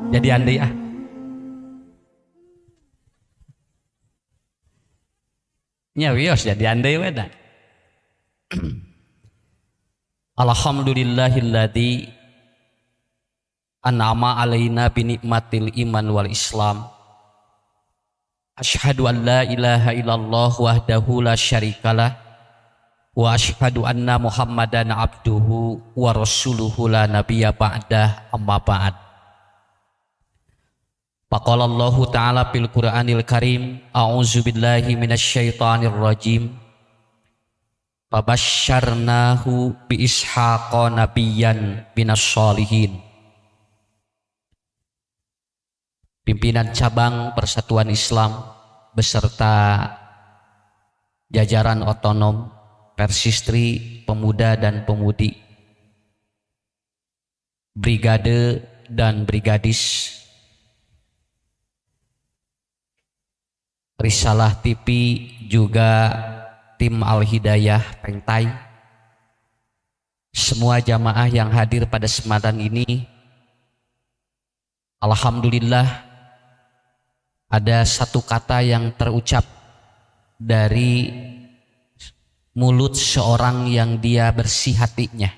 Jadi andai nya wios jadi andai weda. Alhamdulillahilladzi an'ama alaina bi nikmatil iman wal islam. Asyhadu an la ilaha illallah wahdahu la syarikalah wa asyhadu anna Muhammadan abduhu wa rasuluhu la nabiyya ba'dah, amma ba'd. Faqala Allah ta'ala fil Qur'anil Karim, a'udzu billahi minasyaitonir rajim. Fabasyarnahu bi ishaqa nabiyyan minas sholihin. Pimpinan cabang Persatuan Islam beserta jajaran otonom, Persistri, pemuda dan pemudi, brigade dan brigadis, Risalah TV, juga tim Al-Hidayah Pengtai, semua jamaah yang hadir pada kesempatan ini. Alhamdulillah, ada satu kata yang terucap dari mulut seorang yang dia bersih hatinya.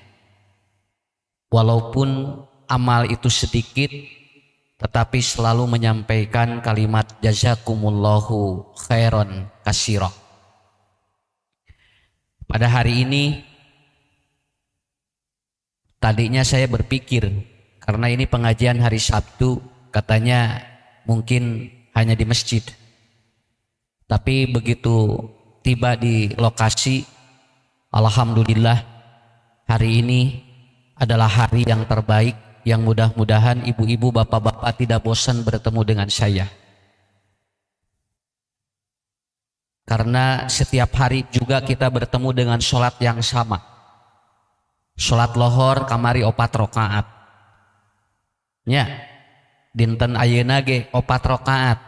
Walaupun amal itu sedikit, tetapi selalu menyampaikan kalimat jazakumullahu khairan katsira. Pada hari ini, tadinya saya berpikir, karena ini pengajian hari Sabtu, katanya mungkin hanya di masjid. Tapi begitu tiba di lokasi, alhamdulillah hari ini adalah hari yang terbaik, yang mudah-mudahan ibu-ibu, bapak-bapak tidak bosan bertemu dengan saya. Karena setiap hari juga kita bertemu dengan sholat yang sama. Sholat lohor kamari 4 rakaat. Ya, dinten ayeuna ge 4 rakaat,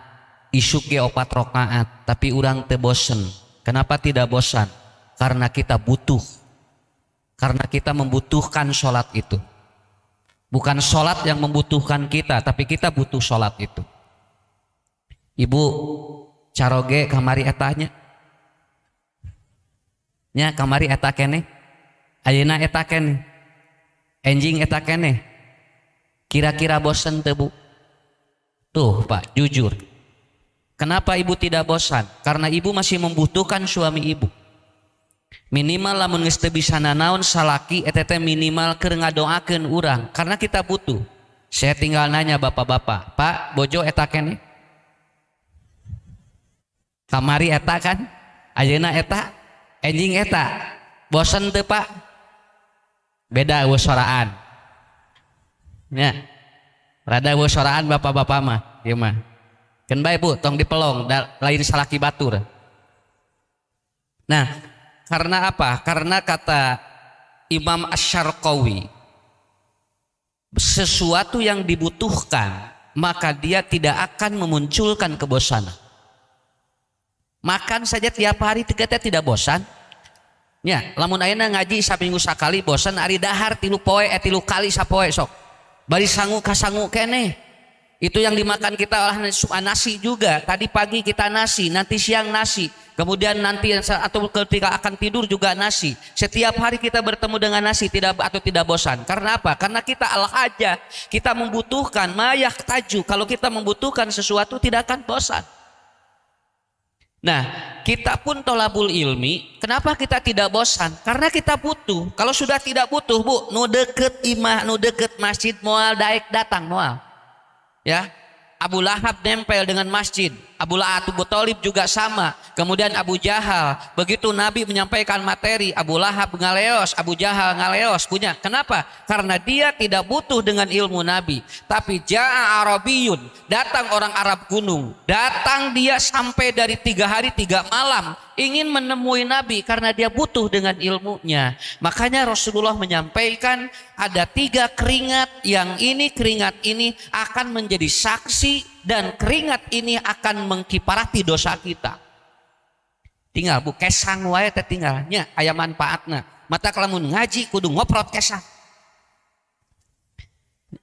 isuk ge 4 rakaat, tapi urang teu bosen. Kenapa tidak bosan? Karena kita butuh. Karena kita membutuhkan sholat itu. Bukan sholat yang membutuhkan kita, tapi kita butuh sholat itu. Ibu caroge kamari etanya, nya kamari eta kene, ayeuna eta kene, enjing eta kene. Kira-kira bosan teu Bu? Tuh Pak, jujur. Kenapa ibu tidak bosan? Karena ibu masih membutuhkan suami ibu. Minimal lamun geus teu bisa nanaon salaki eta teh minimal keur ngadoakeun urang, karena kita butuh. Saya tinggal nanya bapak-bapak, Pak, bojo eta kene? Kamari eta kan? Ayeuna eta? Enjing eta? Bosan teu Pak? Beda eueuh soraan. Ya. Rada eueuh soraan bapak-bapak mah, ieu mah. Keun bae Bu, tong dipelong, lain salaki batur. Nah, karena apa? Karena kata Imam Asy-Syarqawi, sesuatu yang dibutuhkan maka dia tidak akan memunculkan kebosanan. Makan saja tiap hari kita tidak bosan. Ya, lamun ayeuna ngaji saminggu sakali bosan, ari dahar 3 poe 3 kali sapoe sok. Bari sangu ka sangu keneh. Itu yang dimakan kita olah nasi juga. Tadi pagi kita nasi, nanti siang nasi, kemudian nanti atau ketika akan tidur juga nasi. Setiap hari kita bertemu dengan nasi tidak bosan. Karena apa? Karena kita al-haja, kita membutuhkan mayak taju. Kalau kita membutuhkan sesuatu tidak akan bosan. Nah, kita pun tolabul ilmi, kenapa kita tidak bosan? Karena kita butuh. Kalau sudah tidak butuh, Bu, nu deket imah, nu deket masjid moal daek datang moal. Ya, Abu Lahab nempel dengan masjid, Abu Thalib juga sama, kemudian Abu Jahal. Begitu Nabi menyampaikan materi, Abu Lahab ngaleos, Abu Jahal ngaleos punya. Kenapa? Karena dia tidak butuh dengan ilmu Nabi. Tapi ja'a Arabiyun, datang orang Arab gunung, datang dia sampai dari 3 hari 3 malam ingin menemui Nabi karena dia butuh dengan ilmunya. Makanya Rasulullah menyampaikan ada 3 keringat, yang ini keringat ini akan menjadi saksi dan keringat ini akan mengkiparati dosa kita. Tinggal Bu kesang wae teh tinggalnya aya manfaatna. Mata kalamun ngaji kudu ngoprot kesang.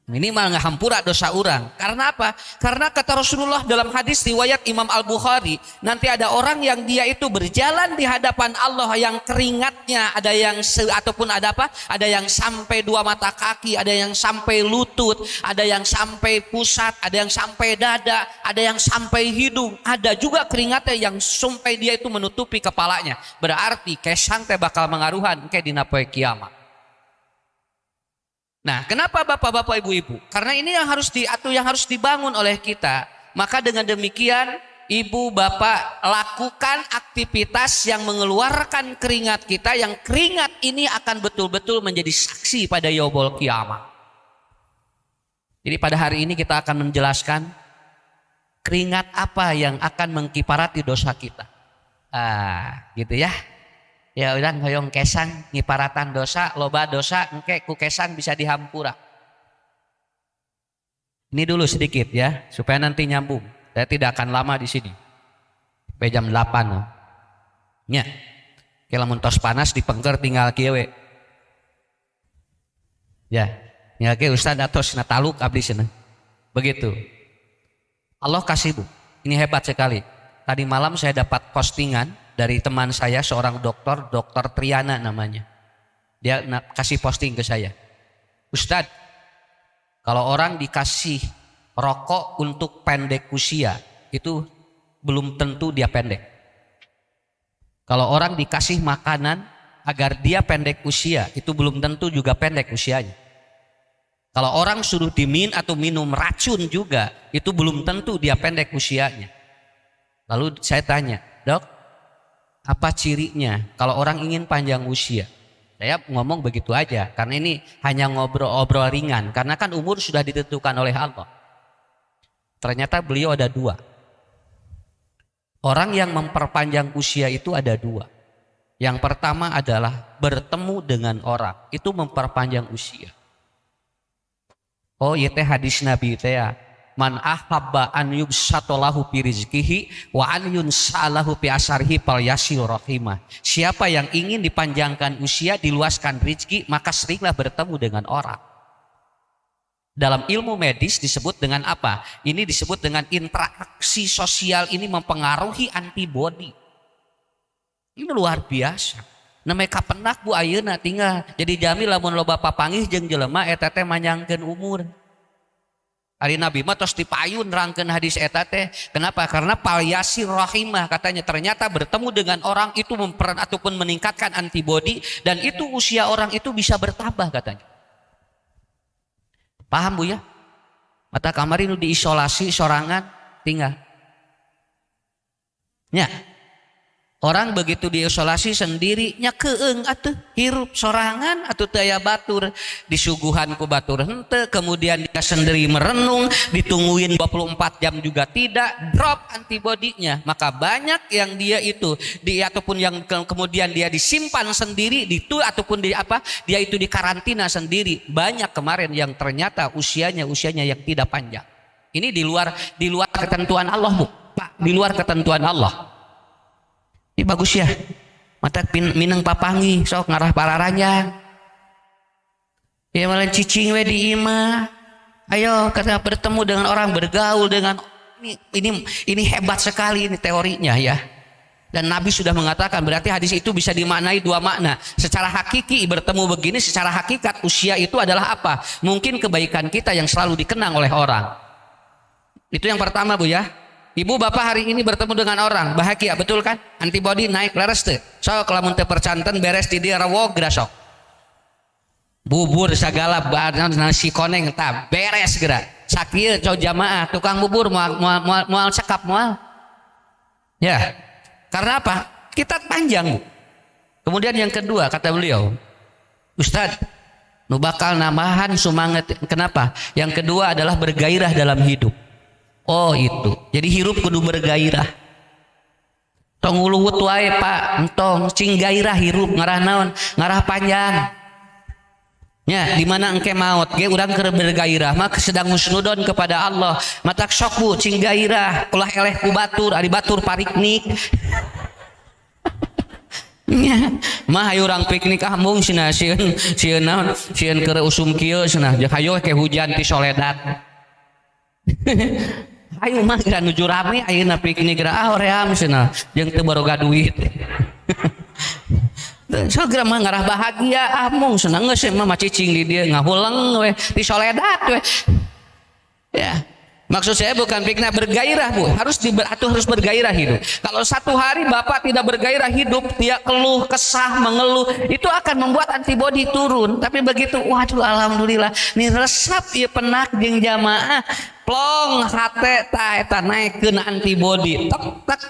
minimal ngahampura dosa orang. Karena apa? Karena kata Rasulullah dalam hadis riwayat Imam Al-Bukhari, nanti ada orang yang dia itu berjalan di hadapan Allah yang keringatnya ada yang ataupun ada apa? Ada yang sampai 2 mata kaki, ada yang sampai lutut, ada yang sampai pusat, ada yang sampai dada, ada yang sampai hidung, ada juga keringatnya yang sampai dia itu menutupi kepalanya. Berarti kesang teh bakal mengaruhan ke dina poe kiamat. Nah, kenapa bapak-bapak ibu-ibu? Karena ini yang harus diatur, yang harus dibangun oleh kita. Maka dengan demikian ibu bapak lakukan aktivitas yang mengeluarkan keringat kita, yang keringat ini akan betul-betul menjadi saksi pada yaumul kiamat. Jadi pada hari ini kita akan menjelaskan keringat apa yang akan mengkiparati dosa kita. Gitu ya. Ya udah hoyong kesang ngiparatan dosa, loba dosa engke ku kesang bisa dihampura. Ini dulu sedikit ya, supaya nanti nyambung. Saya tidak akan lama di sini. Sampai jam 8. Nya. Ke lamun tos panas dipengker tinggal kieu we. Ya, nya ke Ustaz atos na taluk abdi cenah. Begitu. Allah kasih Bu. Ini hebat sekali. Tadi malam saya dapat postingan dari teman saya, seorang dokter Triana namanya. Dia kasih posting ke saya. Ustadz, kalau orang dikasih rokok untuk pendek usia, itu belum tentu dia pendek. Kalau orang dikasih makanan agar dia pendek usia, itu belum tentu juga pendek usianya. Kalau orang suruh minum racun juga, itu belum tentu dia pendek usianya. Lalu saya tanya, Dok, apa cirinya kalau orang ingin panjang usia? Saya ngomong begitu aja karena ini hanya ngobrol-obrol ringan, karena kan umur sudah ditentukan oleh Allah. Ternyata beliau ada 2. Orang yang memperpanjang usia itu ada 2. Yang pertama adalah bertemu dengan orang, itu memperpanjang usia. Oh iya teh hadis Nabi teh ya. Man ahabba an yubsatalahu fi rizqihi wa an yunsalahu fi asarihi falyasil rahimah. Siapa yang ingin dipanjangkan usia, diluaskan rezeki, maka seringlah bertemu dengan orang. Dalam ilmu medis disebut dengan apa? Ini disebut dengan interaksi sosial, ini mempengaruhi antibodi. Ini luar biasa. Namanya kapenak Bu ayeuna tinggal jadi jami lamun loba papangih jeung jelema eta teh manyangkeun umur. Ari Nabi mah tos dipayun rangkeun hadis eta teh. Kenapa? Karena palyasir rahimah, katanya ternyata bertemu dengan orang itu ataupun meningkatkan antibodi, dan itu usia orang itu bisa bertambah katanya. Paham Bu ya? Mata kamari nu diisolasi sorangan tinggal. Nya. Orang begitu diisolasi sendiri nya keung atuh hirup sorangan atuh teu aya batur, disuguhan ku batur henteu, kemudian dia sendiri merenung, ditungguin 24 jam juga tidak, drop antibodinya. Maka banyak yang dia itu ataupun yang kemudian dia disimpan sendiri ataupun dia itu dikarantina sendiri. Banyak kemarin yang ternyata usianya yang tidak panjang. Ini di luar ketentuan Allah Bu. Pak, di luar ketentuan Allah. Ini bagus ya, mata mineng papangi sok ngarah pararanya. Ya malah cicing we di imah. Ayo kita bertemu dengan orang, bergaul dengan ini hebat sekali ini teorinya ya. Dan Nabi sudah mengatakan, berarti hadis itu bisa dimaknai 2 makna. Secara hakiki bertemu begini, secara hakikat usia itu adalah apa? Mungkin kebaikan kita yang selalu dikenang oleh orang. Itu yang pertama Bu ya. Ibu bapak hari ini bertemu dengan orang, bahagia betul kan? Antibodi naik leres teh. So kalau teu percanten beres di dia rawog geura sok. Bubur segala nasi koneng tah beres geura. Sakieu cow jamaah tukang bubur moal cekap moal. Ya. Karena apa? Kita panjang Bu. Kemudian yang kedua kata beliau, Ustadz, nu bakal nambahan semangat. Kenapa? Yang kedua adalah bergairah dalam hidup. Oh itu, jadi hirup kudu bergairah. Tong uluwut wae Pak, entong cing gairah hirup ngarah naon, ngarah panjang. Ya, di mana engke maut ge urang keur bergairah mah sedang husnudon kepada Allah. Matak sok Bu cing gairah, ulah eleh ku batur, ari batur pariknik. nya mah hayu urang piknik ambung cenah sieun naon sieun keur usum kieu cenah hayu ke hujan ti Soledad. Hayu mah geura nuju rame ayeuna piknik geura hoream cenah jeung teu boroga duit. So geura mah ngarah bahagia ambung cenah geus mah macicing di dieu ngahulang we ti Soledad we. Ya. Maksud saya bukan piknik bergairah Bu, harus bergairah hidup. Kalau satu hari Bapak tidak bergairah hidup, dia keluh, kesah, mengeluh, itu akan membuat antibodi turun. Tapi begitu, waduh alhamdulillah, ini resep ieu penak jeung jamaah, plong hate eta naikkeun antibodi, tak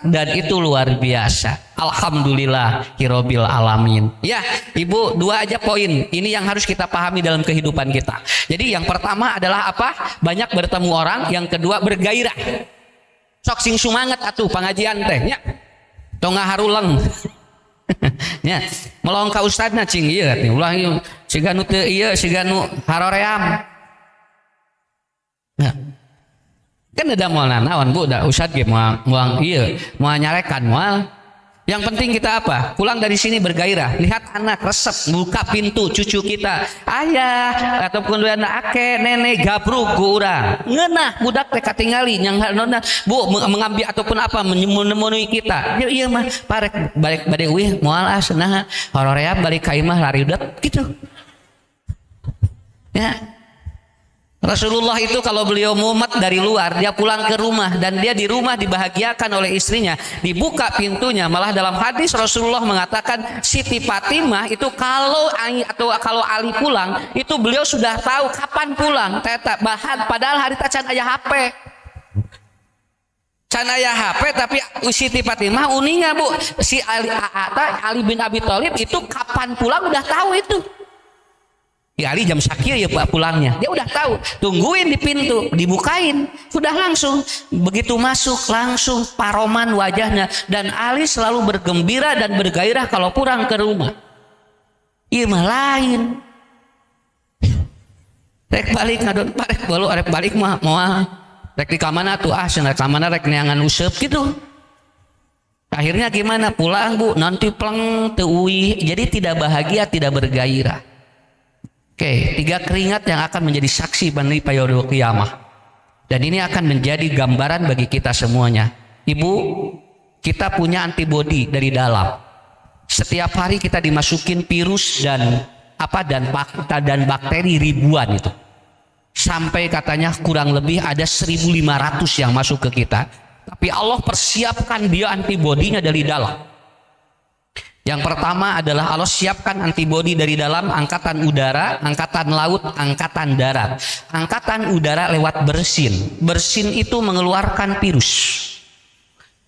dan itu luar biasa. Alhamdulillah hirobil alamin. Ya, Ibu, 2 aja poin. Ini yang harus kita pahami dalam kehidupan kita. Jadi yang pertama adalah apa? Banyak bertemu orang. Yang kedua bergairah. Sok sing sumanget atuh pangajian teh nya. Tong ngaharuleng. Nya, melong ka ustadna cing ieu atuh. Ulah ieu siga nu teu ieu siga nu haroream. Nah. Kan ada moal naon Bu, da ustad ge moal ieu, moal nyarekan moal. Yang penting kita apa? Pulang dari sini bergairah. Lihat anak resep, buka pintu cucu kita. Ayah ataupun anak ake, nenek gabruk ku urang. Ngeunah budak teh katingali yang nona Bu mengambil ataupun apa menemui kita. Iya mah parek balik bade euih moal cenah hororea balik ka imah lari udat gitu. Ya. Rasulullah itu kalau beliau mumet dari luar, dia pulang ke rumah dan dia di rumah dibahagiakan oleh istrinya, dibuka pintunya. Malah dalam hadis Rasulullah mengatakan Siti Fatimah itu kalau Ali pulang itu beliau sudah tahu kapan pulang. Bahan padahal hari can aya HP. Can aya HP tapi Siti Fatimah uninga Bu, si Ali bin Abi Thalib itu kapan pulang udah tahu itu. Ya Ali jam sakit ya Pak pulangnya, dia udah tahu, tungguin di pintu, dibukain, sudah langsung begitu masuk langsung paroman wajahnya dan Ali selalu bergembira dan bergairah kalau pulang ke rumah. Iya mah lain. Rek balik ngadon parek balu arek balik mah moal rek di kamana tuh cenah kamana rek neangan useup gitu. Akhirnya gimana pulang Bu, nanti pleng teu uih, jadi tidak bahagia, tidak bergairah. Oke, 3 keringat yang akan menjadi saksi bani yaumil qiyamah. Dan ini akan menjadi gambaran bagi kita semuanya. Ibu, kita punya antibodi dari dalam. Setiap hari kita dimasukin virus dan bakteri ribuan itu. Sampai katanya kurang lebih ada 1.500 yang masuk ke kita. Tapi Allah persiapkan dia antibodinya dari dalam. Yang pertama adalah Allah siapkan antibodi dari dalam angkatan udara, angkatan laut, angkatan darat. Angkatan udara lewat bersin. Bersin itu mengeluarkan virus.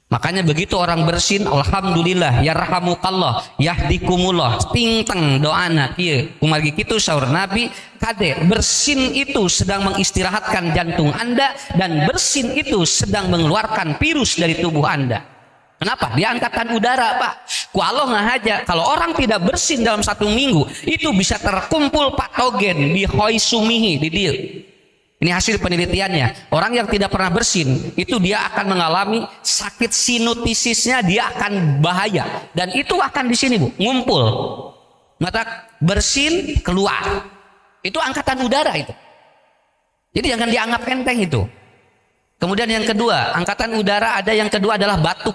Makanya begitu orang bersin, alhamdulillah, yarhamukallah, yahdikumullah, tingteng doana ieu. Kumargi kitu saur Nabi, kade bersin itu sedang mengistirahatkan jantung Anda dan bersin itu sedang mengeluarkan virus dari tubuh Anda. Kenapa? Di angkatan udara Pak. Ku Allah ngahaja kalau orang tidak bersin dalam 1 minggu itu bisa terkumpul patogen di hoisumihi di dia. Ini hasil penelitiannya. Orang yang tidak pernah bersin itu dia akan mengalami sakit sinutisisnya, dia akan bahaya dan itu akan di sini Bu, ngumpul. Mata bersin keluar. Itu angkatan udara itu. Jadi jangan dianggap enteng itu. Kemudian yang kedua, angkatan udara ada yang kedua adalah batuk.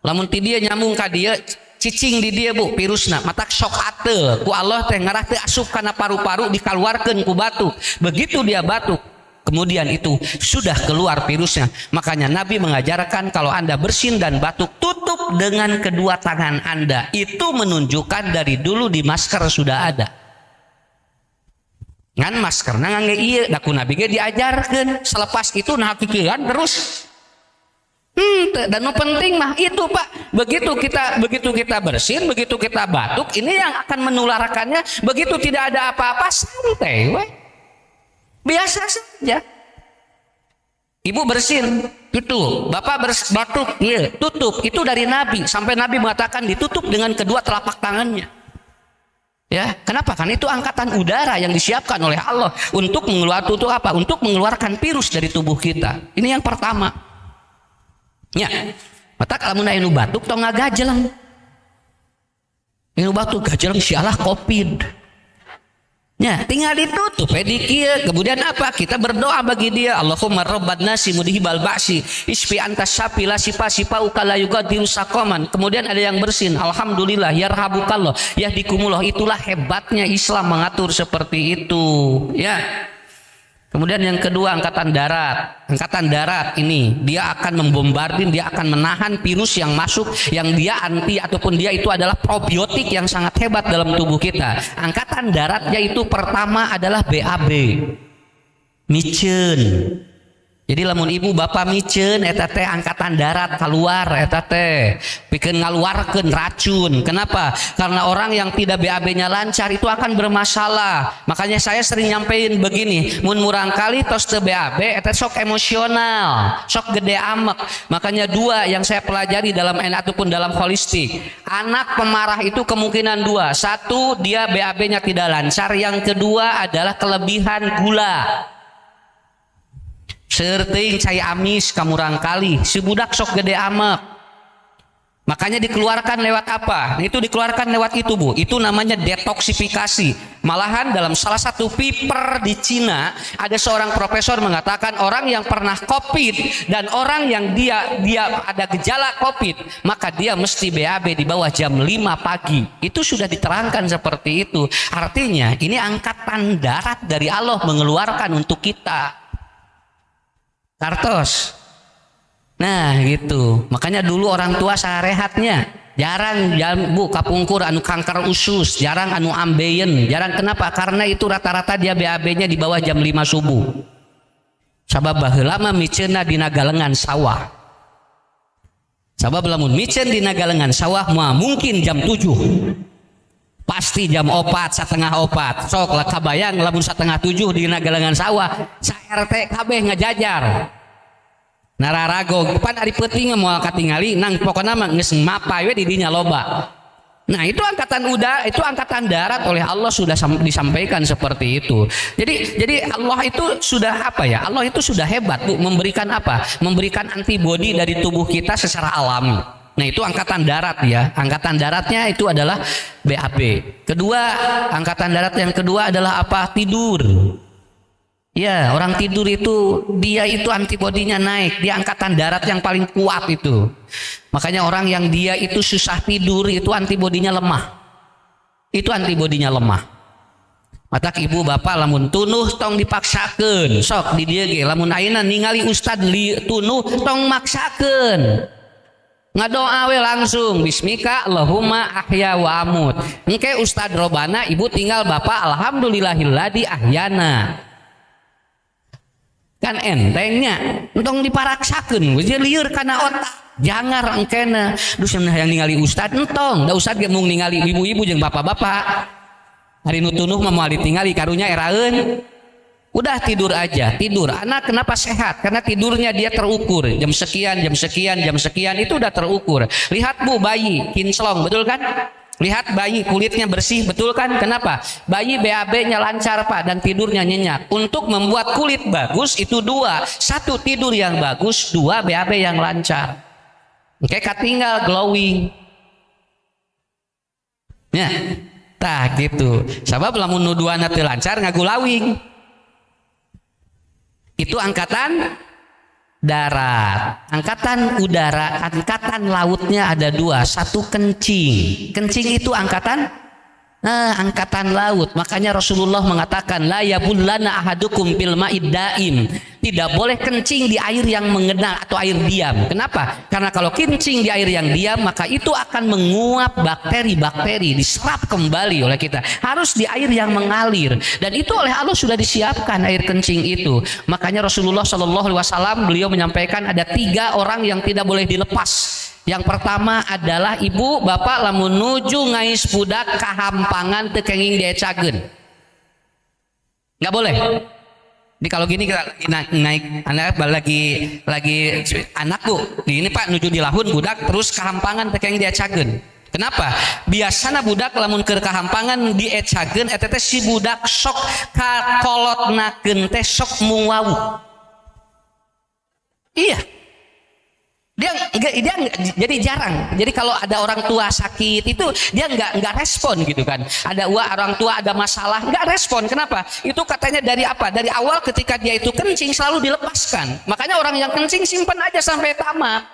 Lamun ti dia nyambung ka dia cicing di dia Bu virusna matak sok ateul ku Allah teh ngarah teu asup kana paru-paru dikaluarkeun ku batuk. Begitu dia batuk kemudian itu sudah keluar virusnya. Makanya Nabi mengajarkan kalau Anda bersin dan batuk tutup dengan kedua tangan Anda. Itu menunjukkan dari dulu di masker sudah ada. Ngan maskerna ngangge ieu da ku Nabi ge diajarkeun. Selepas itu nah pikiran terus dan yang penting mah itu Pak, begitu kita bersin, begitu kita batuk, ini yang akan menularkannya. Begitu tidak ada apa-apa santai we. Biasa saja. Ibu bersin, itu Bapak batuk, ya, tutup. Itu dari Nabi, sampai Nabi mengatakan ditutup dengan kedua telapak tangannya. Ya, kenapa? Kan itu angkatan udara yang disiapkan oleh Allah untuk mengeluarkan virus dari tubuh kita. Ini yang pertama. Ya, mata lamun aya nu batuk tong ngagajeleng. Ini batu gajelang sialah covid. Ya, tinggal ditutup dikieu. Kemudian apa? Kita berdoa bagi dia. Allahumma rabban nasi mudhibal ba'si isfi antas syafi la sifa ukala yugadiru saqaman. Kemudian ada yang bersin. Alhamdulillah yarhabukallah yahdikumullah. Itulah hebatnya Islam mengatur seperti itu. Ya. Kemudian yang kedua angkatan darat. Angkatan darat ini dia akan membombardir, dia akan menahan virus yang masuk, yang dia anti ataupun dia itu adalah probiotik yang sangat hebat dalam tubuh kita. Angkatan daratnya itu pertama adalah BAB, micen. Jadi lamun ibu bapak micen eta teh angkatan darat keluar eta teh pikeun ngaluarkeun racun. Kenapa? Karena orang yang tidak BAB-nya lancar itu akan bermasalah. Makanya saya sering nyampein begini, mun murang kali tos teu BAB eta sok emosional, sok gede amek. Makanya dua yang saya pelajari dalam ataupun dalam holistik. Anak pemarah itu kemungkinan dua. Satu, dia BAB-nya tidak lancar, yang kedua adalah kelebihan gula. Serting cai amis kamurang kali si budak sok gede amek, makanya dikeluarkan lewat apa? Itu dikeluarkan lewat itu Bu, itu namanya detoksifikasi. Malahan dalam salah satu paper di Cina ada seorang profesor mengatakan orang yang pernah COVID dan orang yang dia ada gejala COVID maka dia mesti BAB di bawah jam 5 pagi. Itu sudah diterangkan seperti itu. Artinya ini angkatan darat dari Allah mengeluarkan untuk kita. Kartos. Nah gitu. Makanya dulu orang tua sarehatnya jarang Bu kapungkur anu kanker usus, jarang anu ambeien, jarang. Kenapa? Karena itu rata-rata dia BAB-nya di bawah jam 5 subuh. Sabab baheula mah miceunna dina galengan sawah. Sabab lamun micen dina galengan sawah mah mungkin jam 7. Pasti jam 4, setengah 4. Sok lah kabayang lamun setengah 7 di galengan sawah, sa RT kabeh ngajajar. Nararago pan ari peuting moal katingali nang pokona mah geus mapay we di dinya loba. Nah, itu angkatan udara, itu angkatan darat oleh Allah sudah disampaikan seperti itu. Jadi Allah itu sudah apa ya? Allah itu sudah hebat Bu, memberikan apa? Memberikan antibodi dari tubuh kita secara alami. Nah itu angkatan darat ya. Angkatan daratnya itu adalah BAB. Kedua, angkatan darat yang kedua adalah apa? Tidur. Ya, orang tidur itu dia itu antibodinya naik. Dia angkatan darat yang paling kuat itu. Makanya orang yang dia itu susah tidur itu antibodinya lemah. Itu antibodinya lemah. Matak ibu bapak lamun tunuh tong dipaksakeun. Sok di dieu ge lamun ayeuna ningali ustad tunuh tong maksakeun. Ngadoa we langsung bismika Allahumma ahya wa amut. Engke ustad robana ibu tinggal bapak alhamdulillahilladzi ahyana. Kan entengnya entong diparaksakeun geus lieur kana otak jangar engkena duh yang ningali ustad entong da ustad ge mung ningali ibu-ibu jeung bapak-bapak hari nu tunuh mah moal ditingali karunya eraeun. Udah tidur aja, tidur. Anak kenapa sehat? Karena tidurnya dia terukur. Jam sekian, jam sekian, jam sekian itu udah terukur. Lihat Bu, bayi kinclong, betul kan? Lihat bayi kulitnya bersih, betul kan? Kenapa? Bayi BAB-nya lancar Pak dan tidurnya nyenyak. Untuk membuat kulit bagus itu dua. Satu tidur yang bagus, dua BAB yang lancar. Oke, katinggal glowing. Ya, tah gitu. Sabab lamun nu duana teu lancar ngagulawing. Itu angkatan darat. Angkatan udara, angkatan lautnya ada dua. Satu kencing. Kencing itu angkatan angkatan laut. Makanya Rasulullah mengatakan la yabullana ahadukum fil ma'id daim. Tidak boleh kencing di air yang mengenang atau air diam. Kenapa? Karena kalau kencing di air yang diam maka itu akan menguap bakteri-bakteri, diserap kembali oleh kita. Harus di air yang mengalir dan itu oleh Allah sudah disiapkan air kencing itu. Makanya Rasulullah SAW beliau menyampaikan ada 3 orang yang tidak boleh dilepas. Yang pertama adalah ibu bapak lamun nuju ngais budak kahampangan teu kenging diecageun. Nggak boleh. Ini kalau gini kita naik anak lagi anakku ini Pak nuju di lahun budak terus kahampangan teu kenging diecageun. Kenapa? Biasana budak lamun keur kahampangan diecageun eta teh si budak sok kakolotnakeun teh sok muwawu. Iya. Jadi jarang. Jadi kalau ada orang tua sakit itu dia nggak respon gitu kan. Ada orang tua ada masalah nggak respon. Kenapa? Itu katanya dari apa? Dari awal ketika dia itu kencing selalu dilepaskan. Makanya orang yang kencing simpan aja sampai tamat.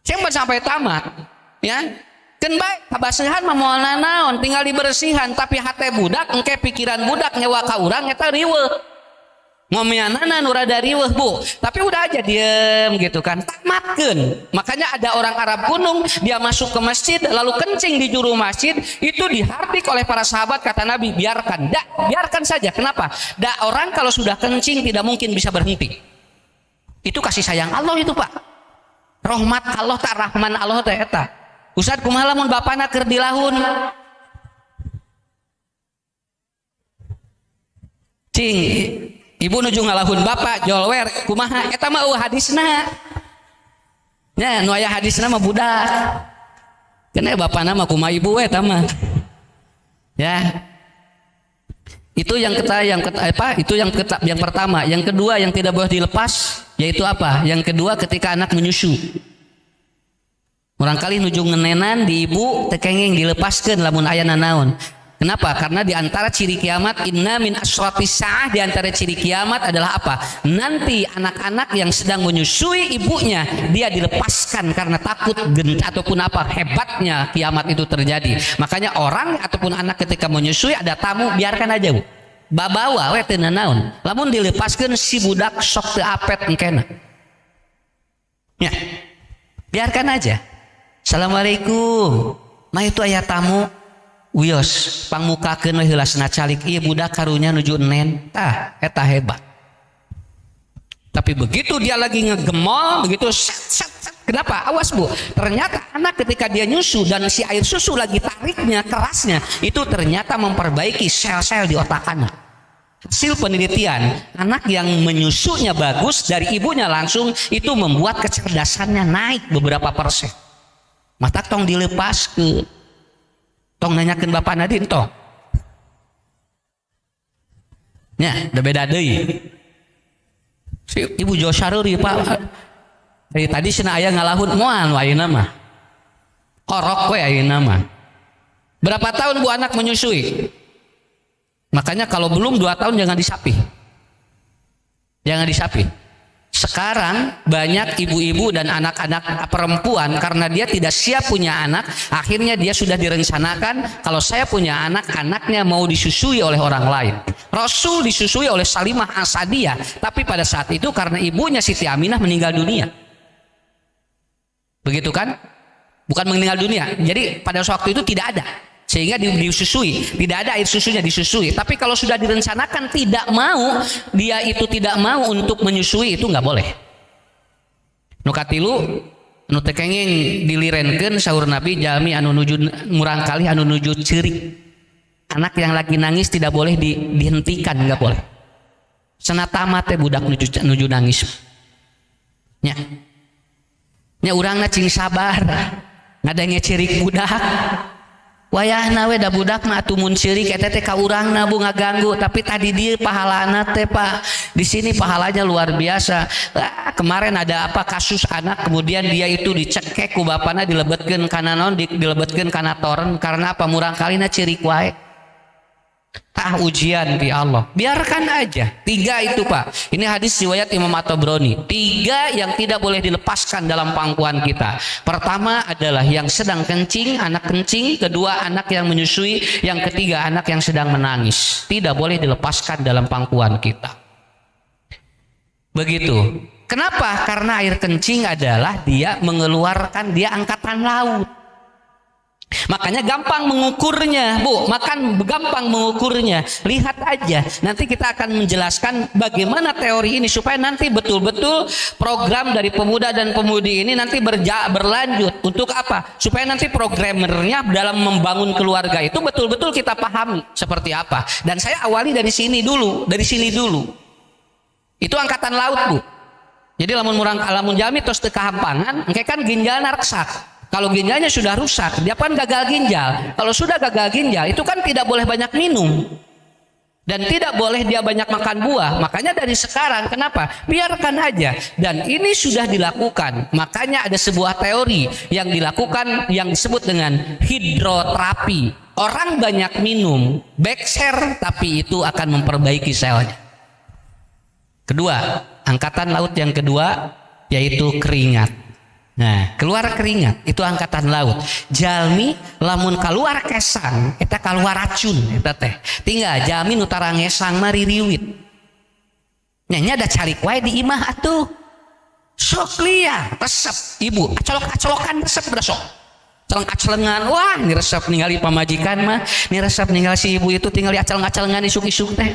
Simpan sampai tamat. Ya. Kan baik kabasihan mah moal naon tinggal dibersihan tapi hate budak engke pikiran budak nyewa ka urang eta riweuh. Ngomianana nu rada riweuh Bu, tapi udah aja diem gitu kan, tamatkeun. Makanya ada orang Arab gunung, dia masuk ke masjid lalu kencing di juru masjid, itu dihardik oleh para sahabat, kata Nabi, biarkan saja. Kenapa? Orang kalau sudah kencing tidak mungkin bisa berhenti. Itu kasih sayang Allah itu Pak. Rahmat Allah tak rahman Allah teh eta. Ustad kumaha lamun bapana keur dilahun? Cing ibu nuju ngalahun bapak jolwer kumaha eta mah hadisna nya nu aya hadisna mah budak kena bapana mah kumaha ibu eta mah ya itu yang pertama. Yang kedua yang tidak boleh dilepas yaitu apa? Yang kedua ketika anak menyusu orang kali nuju ngenenan di ibu tekenging dilepaskeun lamun aya nanaon. Kenapa? Karena di antara ciri kiamat, inna min asratis sa'ah, di antara ciri kiamat adalah apa? Nanti anak-anak yang sedang menyusui ibunya, dia dilepaskan karena takut ataupun apa hebatnya kiamat itu terjadi. Makanya orang ataupun anak ketika menyusui ada tamu, biarkan aja Bu. Babawa we teu naon. Lamun dilepaskeun si budak sok teu apet engkena. Ya. Biarkan aja. Assalamualaikum. Mah itu aya tamu. Wios pangmukakeun we heulasna calik ieu budak karunya nuju enen tah eta hebat. Tapi begitu dia lagi ngegemol begitu kenapa? Awas Bu, ternyata anak ketika dia nyusu dan si air susu lagi tariknya kerasnya itu ternyata memperbaiki sel-sel di otak anak. Hasil penelitian, anak yang menyusunya bagus dari ibunya langsung itu membuat kecerdasannya naik beberapa persen. Mata tong dilepaskeun. Tong nanyakeun bapak Nadine tong. Nya, da beda deui. Si ibu jo sareuri Pak. Dari tadi cenah aya ngalahun moal ayeuna mah. Korok we ayeuna mah. Berapa tahun Bu anak menyusui? Makanya kalau belum 2 tahun jangan disapi. Jangan disapi. Sekarang banyak ibu-ibu dan anak-anak perempuan karena dia tidak siap punya anak, akhirnya dia sudah direncanakan kalau saya punya anak, anaknya mau disusui oleh orang lain. Rasul disusui oleh Salimah As-Sadiyah, tapi pada saat itu karena ibunya Siti Aminah meninggal dunia. Begitu kan? Bukan meninggal dunia. Jadi pada waktu itu tidak ada. Sehingga disusui, tidak ada air susunya disusui. Tapi kalau sudah direncanakan tidak mau, dia itu tidak mau untuk menyusui itu nggak boleh. Nu katilu, nu tekenging dilirenkeun saur Nabi jalmi anu nuju murang kali anu nuju ceurik. Anak yang lagi nangis tidak boleh dihentikan, nggak boleh. Senatama teh budak nuju nangis. Nya. Nya urangna cing sabar. Ngadenge cirik budak. Wayahna we da budak mah atuh mun syirik eta teh ka urangna Bu ngaganggu, tapi tadi dia pahalana teh Pak. Di sini pahalanya luar biasa. Kemarin ada apa kasus anak kemudian dia itu dicekek ku bapana dilebetkeun kana naon dilebetkeun kana toren karena apa murang kalina syirik wae. Ujian di Allah. Biarkan aja. 3 itu Pak. Ini hadis riwayat Imam At-Tabrani. 3 yang tidak boleh dilepaskan dalam pangkuan kita. Pertama adalah yang sedang kencing, anak kencing. Kedua anak yang menyusui. Yang ketiga anak yang sedang menangis. Tidak boleh dilepaskan dalam pangkuan kita. Begitu. Kenapa? Karena air kencing adalah dia mengeluarkan, dia angkatan laut. Makanya gampang mengukurnya Bu, gampang mengukurnya. Lihat aja, nanti kita akan menjelaskan bagaimana teori ini supaya nanti betul-betul program dari pemuda dan pemudi ini nanti berlanjut. Untuk apa? Supaya nanti programmernya dalam membangun keluarga itu betul-betul kita pahami seperti apa. Dan saya awali dari sini dulu. Itu angkatan laut Bu. Jadi lamun jalmi tos teu kahampangan, engke kan ginjalna reksak. Kalau ginjalnya sudah rusak, dia kan gagal ginjal. Kalau sudah gagal ginjal, itu kan tidak boleh banyak minum. Dan tidak boleh dia banyak makan buah. Makanya dari sekarang, kenapa? Biarkan aja. Dan ini sudah dilakukan. Makanya ada sebuah teori yang dilakukan yang disebut dengan hidroterapi. Orang banyak minum Bekser, tapi itu akan memperbaiki selnya. Kedua, angkatan laut yang kedua yaitu keringat. Nah, keluar keringat itu angkatan laut. Jalmi lamun keluar kesang, eta keluar racun eta teh. Tinggal jalmi nu tara ngesang mari riwit. Nya ada calik wae di imah atuh. Sok liar, resep ibu, acolok-acolokan resep berasok. Celeng-acelengan, wah ini resep ningali pamajikan mah, ini resep ningali si ibu itu tinggal aceleng-acelengan isuk-isuk teh.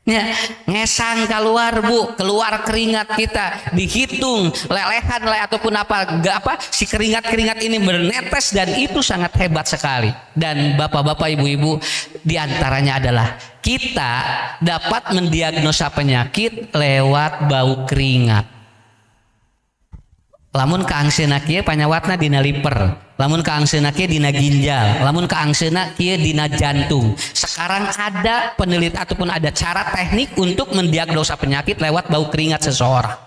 Ya, ngesang keluar bu, keluar keringat kita, dihitung lelehan ataupun apa si keringat ini bernetes dan itu sangat hebat sekali. Dan bapak-bapak ibu-ibu diantaranya adalah kita dapat mendiagnosa penyakit lewat bau keringat. Lamun kaangseuna kieu panyawatna dina liver, lamun kaangseuna kieu dina ginjal, lamun kaangseuna kieu dina jantung. Sekarang ada penelitian ataupun ada cara teknik untuk mendiagnosa penyakit lewat bau keringat seseorang.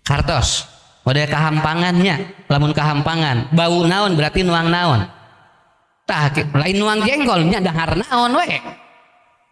Kartos, model kahampangannya, lamun kahampangan, bau naon berarti nuang naon. Tah, lain nuang jengkolnya dahar naon we.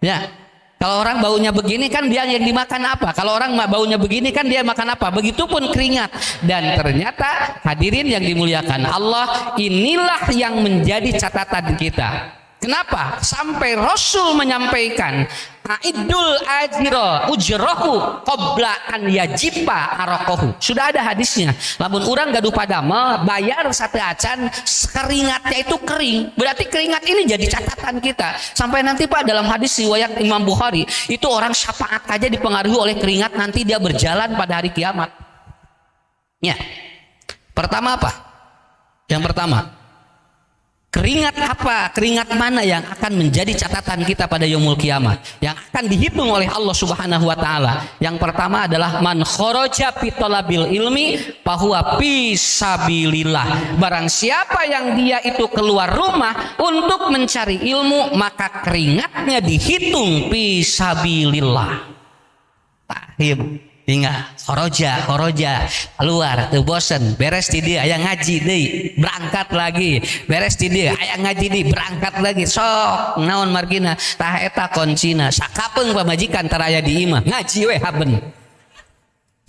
Ya. Kalau orang baunya begini kan dia yang dimakan apa? Kalau orang baunya begini kan dia makan apa? Begitupun keringat. Dan ternyata hadirin yang dimuliakan Allah, inilah yang menjadi catatan kita. Kenapa? Sampai Rasul menyampaikan Aidul ajiro ujrohu qabla an yajipa arakohu. Sudah ada hadisnya. Lamun urang gaduh padamel bayar satu acan, keringatnya itu kering. Berarti keringat ini jadi catatan kita. Sampai nanti Pak dalam hadis riwayat Imam Bukhari, itu orang syafaat aja dipengaruhi oleh keringat, nanti dia berjalan pada hari kiamat. Ya. Pertama apa? Yang pertama, keringat apa? Keringat mana yang akan menjadi catatan kita pada yaumul kiamat, yang akan dihitung oleh Allah Subhanahu wa taala? Yang pertama adalah man kharaja fi talabil ilmi fahuwa fi sabilillah. Barang siapa yang dia itu keluar rumah untuk mencari ilmu, maka keringatnya dihitung fi sabilillah. Tahim tinggal horoja keluar tuh bosen, beres di dia aya ngaji deui berangkat lagi, beres di dia aya ngaji deui berangkat lagi, sok naon margina tah eta koncina sakapeung pamajikan tara aya di imah ngaji we haben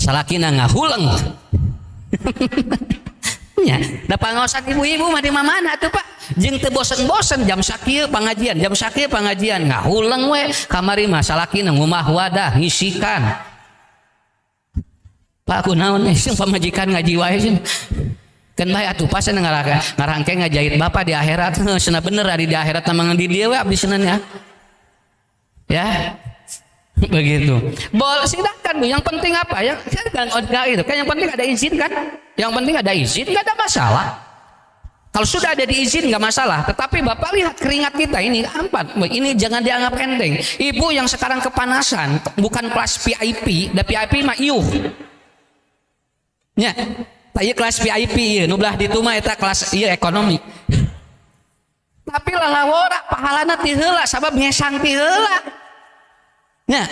salakina ngahuleng. Ya, da pangaosan ibu-ibu mah di mana tuh Pak? Jeung teu bosen-bosen jam sakieu pangajian, jam sakieu pangajian ngahuleng we kamari mah salakina ngumah wadah ngisikan. Pak kunaon sing pamajikan ngaji wae sih. Kan bae atuh pas ngarangke ngajahit bapak di akhirat. Cenah bener ari di akhirat mah di dieu we abdi seuneun ya. Ya. Begitu. Silakan Bu, yang penting apa? Yang yang penting ada izin kan? Yang penting ada izin, enggak ada masalah. Kalau sudah ada diizin nggak masalah. Tetapi Bapak lihat keringat kita ini empat. Ini jangan dianggap enteng. Ibu yang sekarang kepanasan bukan kelas VIP, da VIP mah iuh. Nya, tanya kelas VIP ya, nublah di rumah eta kelas iya ekonomi. Tapi lalawora pahalana ti heula sabab ngesang ti heula. Nya,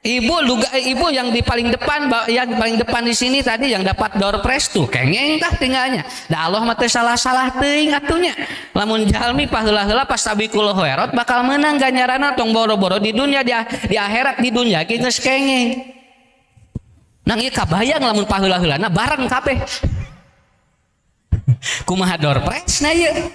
ibu yang di paling depan di sini tadi yang dapat door prize tuh kengeng tah tinggalnya. Da Allah mah teu salah-salah teuing atunya. Lamun jalmi paheula-heula pas tabiqul khairat bakal menang ganjaranna tong boro-boro di dunia di akhirat di dunia geus kengeng. Nang ieu kabayang lamun paheula-heulana bareng kabeh. Kumaha door prize na ieu.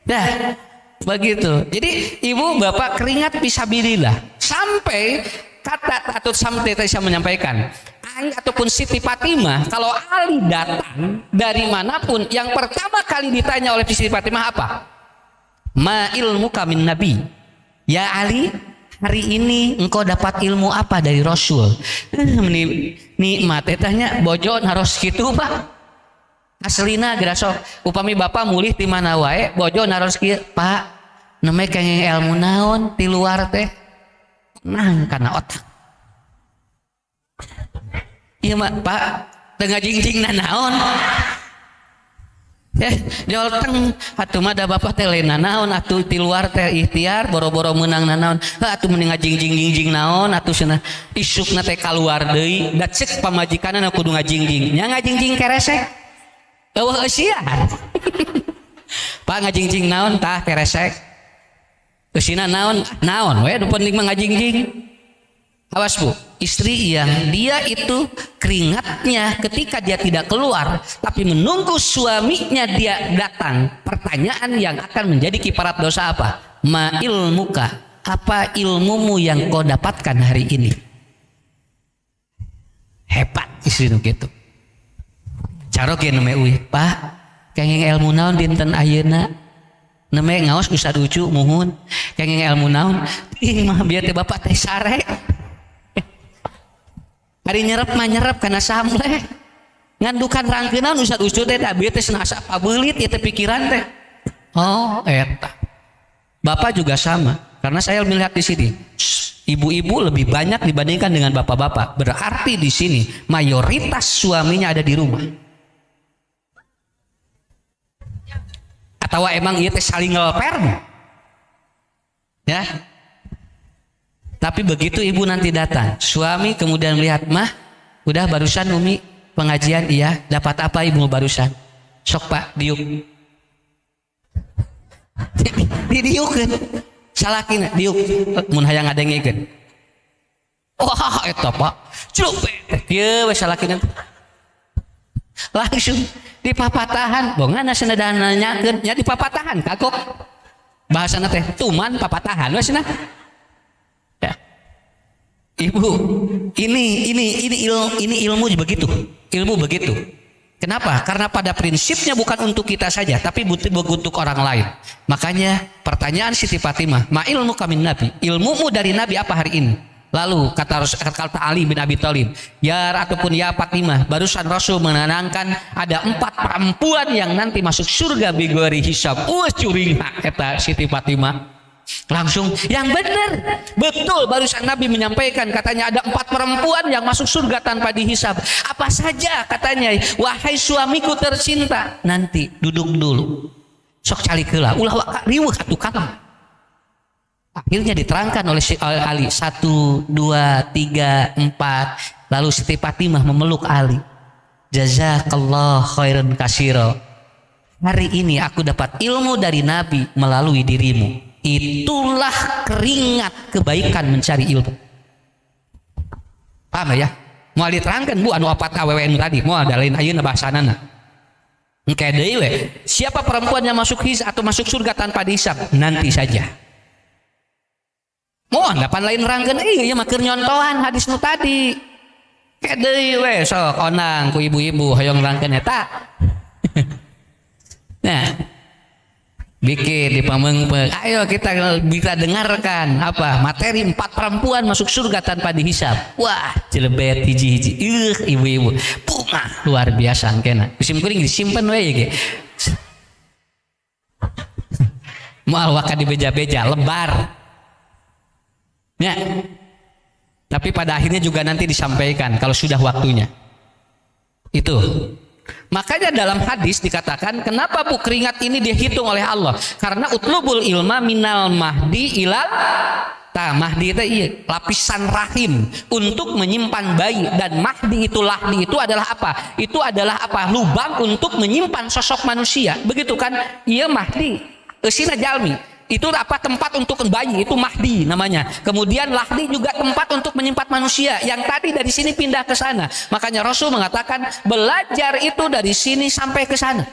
Dah, begitu. Jadi ibu bapak keringat fisabilillah. Sampai kata Atut Samti tadi saya menyampaikan, Ali ataupun Siti Fatimah, kalau Ali datang dari manapun, yang pertama kali ditanya oleh Siti Fatimah apa? Ma ilmuka min nabi. Ya Ali, hari ini engkau dapat ilmu apa dari Rasul? Nikmat tanya bojon harus gitu Pak. Aslina gerasok upami bapak mulih di mana wae bojon harus kieu Pak. Nemeh kenging ilmu naon di luar teh. Nah karena otak. Iya Pak, tengah jingjing naon. Jol teng atuh mah da bapak teh lain naon atuh di luar teh ikhtiar boro-boro menang naon atuh mending ngajingjing naon atuh cenah isukna teh kaluar deui da cek pamajikanna kudu ngajingjing nya ngajingjing keresek eueuh eusian Pak ngajingjing naon tah keresek eusina naon we nu penting mah ngajingjing. Awas Bu, istri yang dia itu keringatnya ketika dia tidak keluar tapi menunggu suaminya dia datang, pertanyaan yang akan menjadi kiparat dosa apa? Ma ilmuka, apa ilmumu yang kau dapatkan hari ini? Hebat istri nu gitu. Caroge neme uih, Pak, kenging ilmu naon dinten ayeuna? Neme ngaos Ustaz Ucu muhun, kenging ilmu naon? Ih mah biar teh bapak teh sare. Hari nyerep mah nyerep karena samleh ngandukan rangkeunan Ustaz Ucu teh da bieu teh senasa pabeulit ieu teh pikiran teh. Oh eta. Bapak juga sama karena saya melihat di sini ibu-ibu lebih banyak dibandingkan dengan bapak-bapak. Berarti di sini mayoritas suaminya ada di rumah. Atau emang ieu teh saling ngelper? Ya. Tapi begitu ibu nanti datang, suami kemudian melihat, mah, udah barusan Umi pengajian, iya, dapat apa ibu barusan? Sok Pak, diuk. Didiukeun. Salakina diuk, mun hayang ngadengikeun. Wah, eta Pak. Cupet. Ieu we salakina. Langsung dipapatahan, bongana cenah nanyakeun, nya dipapatahan kagok. Bahasana teh tuman papatahan we cenah. Ibu, ini ilmu begitu, ilmu begitu. Kenapa? Karena pada prinsipnya bukan untuk kita saja, tapi untuk orang lain. Makanya pertanyaan Siti Fatimah, ma ilmu kamin Nabi, ilmumu dari Nabi apa hari ini? Lalu kata Ali bin Abi Thalib, ya ataupun ya Fatimah, barusan Rasul menenangkan ada 4 perempuan yang nanti masuk surga bigori hisab. Curing kata Siti Fatimah. Langsung yang benar betul barusan Nabi menyampaikan katanya ada 4 perempuan yang masuk surga tanpa dihisab. Apa saja katanya? Wahai suamiku tercinta, nanti duduk dulu sok cali keula ulah waka riweuh atuh kalem. Akhirnya diterangkan oleh Ali 1, 2, 3, 4. Lalu Siti Fatimah memeluk Ali, jazakallah khairan katsira, hari ini aku dapat ilmu dari Nabi melalui dirimu. Itulah keringat kebaikan mencari ilmu. Paham ya? Mau diterangkan Bu anu apat awewe tadi, mau ada lain ayeuna bahasanana. Engke deui we, siapa perempuan yang masuk hisab atau masuk surga tanpa dihisab? Nanti saja. Mohon dapan lain rangkeun ieu mah keur nyontohan hadis nu tadi. Ke deui we sok onang ku ibu-ibu hoyong rangkeun eta. Nah, bikin di pamengpeung. Ayo kita dengarkan apa materi 4 perempuan masuk surga tanpa dihisab. Wah, jelebet hiji-hiji. Ibu-ibu, bunga luar biasa engkena. Kusim kuring disimpen we ge. Moal waka dibeja-beja lebar. Ya. Tapi pada akhirnya juga nanti disampaikan kalau sudah waktunya. Itu. Makanya dalam hadis dikatakan kenapa Bu keringat ini dihitung oleh Allah? Karena utlubul ilma minal mahdi ilal mahdi itu iya, lapisan rahim untuk menyimpan bayi, dan mahdi itu lahdi itu adalah apa? Itu adalah apa? Lubang untuk menyimpan sosok manusia. Begitu kan? Iya mahdi. Eusina jalmi. Itu apa? Tempat untuk bayi, itu mahdi namanya. Kemudian lahdi juga tempat untuk menyimpan manusia. Yang tadi dari sini pindah ke sana. Makanya Rasul mengatakan belajar itu dari sini sampai ke sana.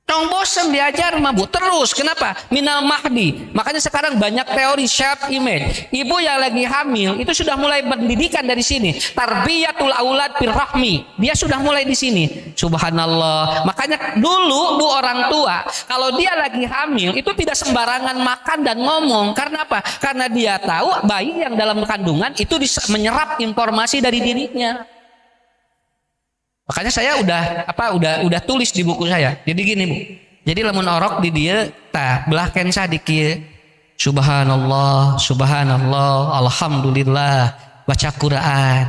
Tong bosen diajar mah Bu terus. Kenapa? Minal mahdi. Makanya sekarang banyak teori shape image. Ibu yang lagi hamil itu sudah mulai pendidikan dari sini. Tarbiyatul aulad fil rahmi. Dia sudah mulai di sini. Subhanallah. Makanya dulu Bu orang tua kalau dia lagi hamil itu tidak sembarangan makan dan ngomong. Karena apa? Karena dia tahu bayi yang dalam kandungan itu menyerap informasi dari dirinya. Makanya saya udah tulis di buku saya. Jadi gini Bu. Jadi lamun orok di dia belah kensa di kieu. Subhanallah, subhanallah, alhamdulillah, baca Quran.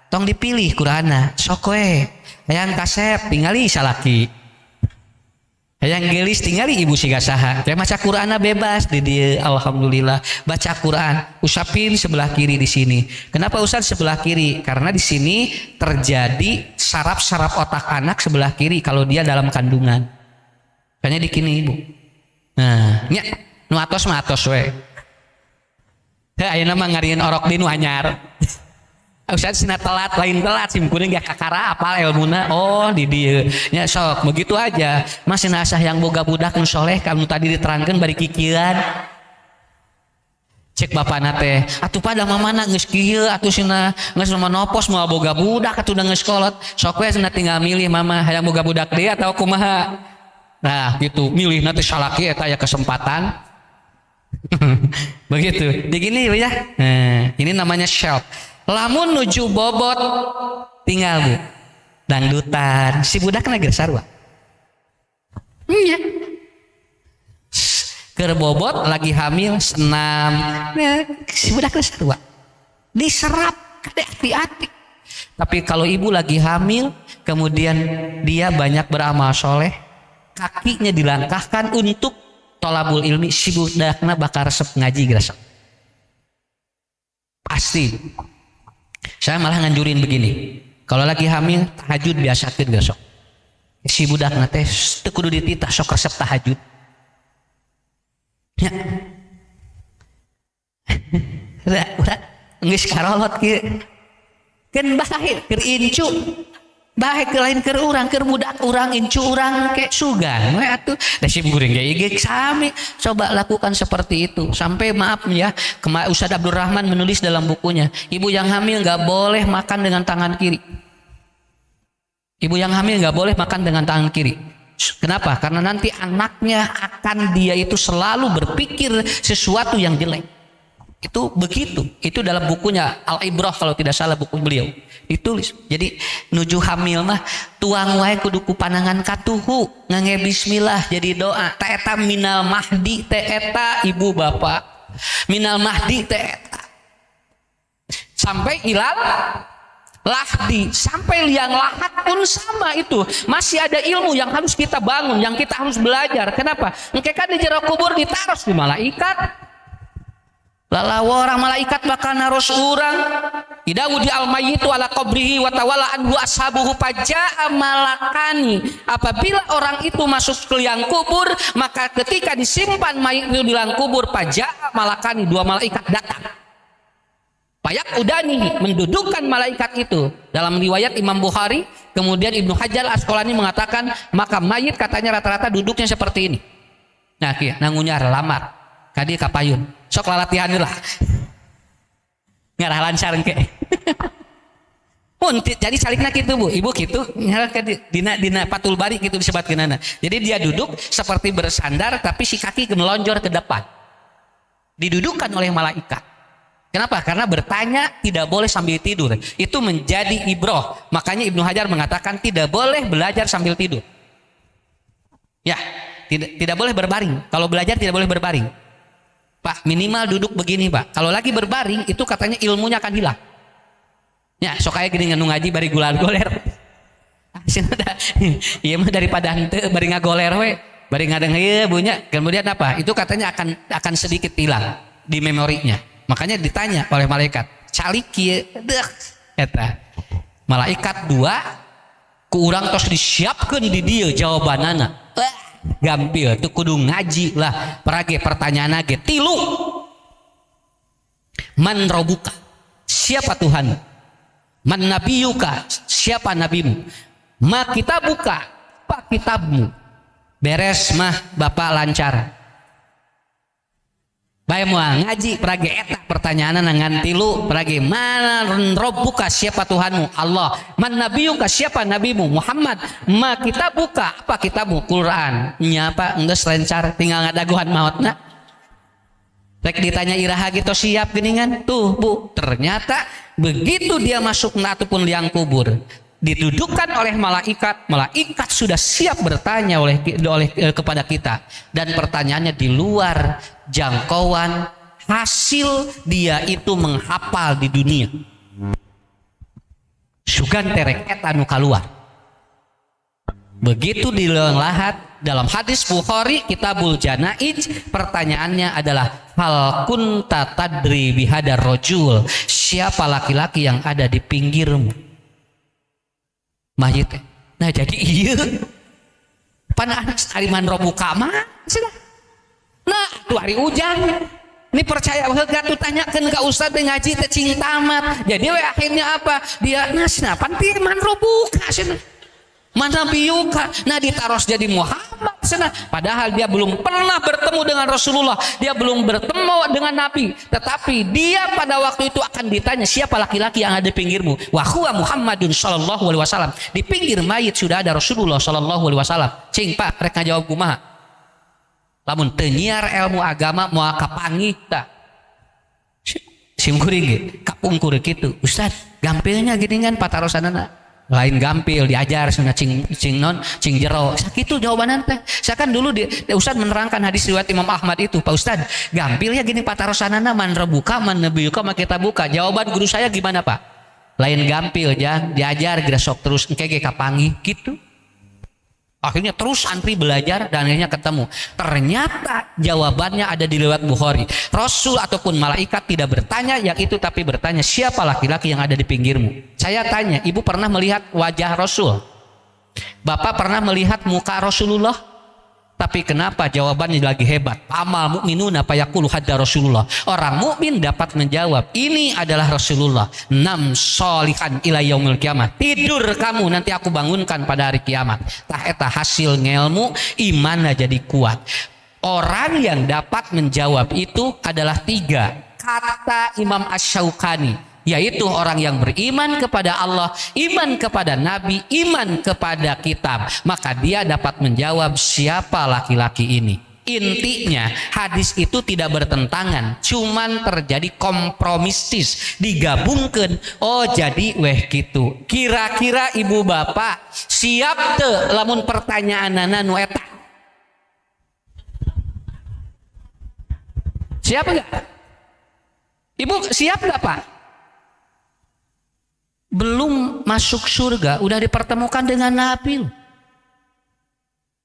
Tong dipilih Qur'ana, sok we. Hayang kasep tingali salaki. Hayang gelis tingali ibu siga saha. Teh maca Qur'anna bebas di dieu. Alhamdulillah. Baca Quran, usapin sebelah kiri di sini. Kenapa Ustaz sebelah kiri? Karena di sini terjadi saraf-saraf otak anak sebelah kiri kalau dia dalam kandungan. Makanya di kini ibu. Nah, nya nu atos mah atos we. Heh ayeuna mah ngarieun orok di nu anyar. Ustaz sina telat lain telat sim kuring gak kakara apal ilmuna. Oh di dieu nya sok begitu aja. Masih nasah yang boga budak nu soleh kamu tadi diterangkeun bari kikieuan. Cek bapana teh atuh pada mamana geus kieu atuh sina geus manopos moal boga budak atuh geus kolot. Sok we cenah tinggal milih mama hayang boga budak deui atau kumaha. Nah gitu milih nanti salaki eta aya kesempatan. Begitu digini ya. Nah, ini namanya shelf. Lamun nuju bobot tinggal bu dangdutan si budak na geus sarua. Nya. Keur bobot lagi hamil senam. Nah, si budak geus sarua. Diserap kade hati-hati. Tapi kalau ibu lagi hamil kemudian dia banyak beramal soleh, kakinya dilangkahkan untuk tolabul ilmi, si budakna bakal resep ngaji gerasa. Pasti. Saya malah nganjurin begini. Kalau lagi hamil tahajud biasakeun gerasa. Si budakna teh teu kudu dititah sok resep tahajud. Ya. Udah geus karolot kieu. Keun bae keur incu. Baik ke lain ke urang ke budak urang incu urang kayak sugan we atuh da sim guring ge sami coba lakukan seperti itu sampai maaf ya Ustaz Abdul Rahman menulis dalam bukunya ibu yang hamil nggak boleh makan dengan tangan kiri. Ibu yang hamil nggak boleh makan dengan tangan kiri. Kenapa? Karena nanti anaknya akan dia itu selalu berpikir sesuatu yang jelek. Itu begitu. Itu dalam bukunya Al-Ibrah kalau tidak salah buku beliau. Ditulis. Jadi nuju hamil mah tuang wae kudu ku panangan katuhu ngange bismillah jadi doa. Ta eta minal mahdi ta eta ibu bapak. Minal mahdi ta eta. Sampai ilal lahdi sampai liang lahat pun sama itu. Masih ada ilmu yang harus kita bangun, yang kita harus belajar. Kenapa? Engke kan di jero kubur ditaros di malaikat. Lalawa orang malaikat bakal naros urang idawudi al-mayyitu ala qabrihi wa tawalla anhu ashabuhu fajaa malakani. Apabila orang itu masuk ke liang kubur maka ketika disimpan mayit itu di liang kubur fajaa malakani dua malaikat datang. Payak udani mendudukkan malaikat itu dalam riwayat Imam Bukhari. Kemudian Ibnu Hajar Asqalani mengatakan maka mayit katanya rata-rata duduknya seperti ini. Nah kieu nangunyar lamar kadi kapayun sok latihan lah ngarah lancar ke pun jadi salikna gitu bu ibu gitu dina Fathul Bari gitu disebatkeunana. Jadi dia duduk seperti bersandar tapi si kaki melonjor ke depan didudukkan oleh malaikat. Kenapa? Karena bertanya tidak boleh sambil tidur. Itu menjadi ibroh. Makanya Ibnu Hajar mengatakan tidak boleh belajar sambil tidur ya, tidak boleh berbaring. Kalau belajar tidak boleh berbaring Pak, minimal duduk begini Pak. Kalau lagi berbaring itu katanya ilmunya akan hilang. Ya, sok aya geuning anu ngaji bari gular goler. Iya mah daripada henteu bari ngagoler we, bari ngadengeu bunya. Kemudian apa? Itu katanya akan sedikit hilang di memorinya. Makanya ditanya oleh malaikat, "Calik kieu?" Eta. Malaikat dua ku urang tos disiapkeun di dieu jawabanana. Gampil tuh kudu ngaji lah perage pertanyaan ge tilu. Man robuka siapa Tuhan? Man nabiyuka siapa nabimu? Ma kitabuka apa kitabmu? Beres mah bapak lancar. Bae moal ngaji perage eta pertanyaan ngan tilu perage mana robbuka siapa Tuhanmu? Allah. Man nabiyuka siapa nabimu? Muhammad. Ma kitabuka apa kitabmu? Quran. Nya apa geus lancar tinggal ngadaguhan maotna. Rek ditanya iraha gitu siap geuningan tuh Bu. Ternyata begitu dia masuk ataupun liang kubur didudukkan oleh malaikat, malaikat sudah siap bertanya kepada kita dan pertanyaannya di luar jangkauan hasil dia itu menghafal di dunia. Sugan terek eta nu kaluar. Begitu di liang lahat dalam hadis Bukhari Kitabul Janaiz, pertanyaannya adalah hal kunta tadri bihadar rojul, siapa laki-laki yang ada di pinggirmu mayit. Nah jadi iya pana anak hariman robuka mah nah tuh hari hujan ini percaya heula tuh tanyakeun ka ustaz ngaji teh cing tamat. Jadi we akhirnya apa dia nasna panti man robuka cenah mana biuka, nah ditaros jadi Muhammad sana. Padahal dia belum pernah bertemu dengan Rasulullah, dia belum bertemu dengan Nabi, tetapi dia pada waktu itu akan ditanya siapa laki-laki yang ada di pinggirmu. Wa huwa Muhammadun sallallahu alaihi wasallam. Di pinggir mayit sudah ada Rasulullah sallallahu alaihi wasallam. Cing Pak, rek ngajawab kumaha? Lamun teu nyiar ilmu agama moal kapangih tah. Simkuring ge, kapungkur kitu. Ustaz, gampilnya gini kan patarosanana. Lain gampil diajar sunah cing jero sakitu jawaban teh. Saya kan dulu Ustaz menerangkan hadis riwayat Imam Ahmad itu, Pak Ustaz gampil ya gini patarosanana man rebuka man nabiyuka mah kita buka. Jawaban guru saya gimana Pak? Lain gampil ya diajar geus sok terus engke ge kapanggih gitu. Akhirnya terus antri belajar dan akhirnya ketemu. Ternyata jawabannya ada di riwayat Bukhari. Rasul ataupun malaikat tidak bertanya yang itu, tapi bertanya siapa laki-laki yang ada di pinggirmu. Saya tanya, ibu pernah melihat wajah Rasul? Bapak pernah melihat muka Rasulullah? Tapi kenapa jawabannya lagi hebat? Amal mukminuna fayaqulu hadda Rasulullah. Orang mukmin dapat menjawab ini adalah Rasulullah. Nam sholihan ila yaumil kiamah. Tidur kamu nanti aku bangunkan pada hari kiamat. Tah eta hasil ngelmu imanna jadi kuat. Orang yang dapat menjawab itu adalah 3 kata Imam Asy-Syaukani, yaitu orang yang beriman kepada Allah, iman kepada Nabi, iman kepada kitab, maka dia dapat menjawab siapa laki-laki ini. Intinya hadis itu tidak bertentangan, cuman terjadi kompromistis, digabungkan. Oh jadi weh gitu. Kira-kira ibu bapak siap teu lamun pertanyaanana nu eta? Siap enggak? Ibu siap enggak Pak? Belum masuk surga udah dipertemukan dengan Nabi.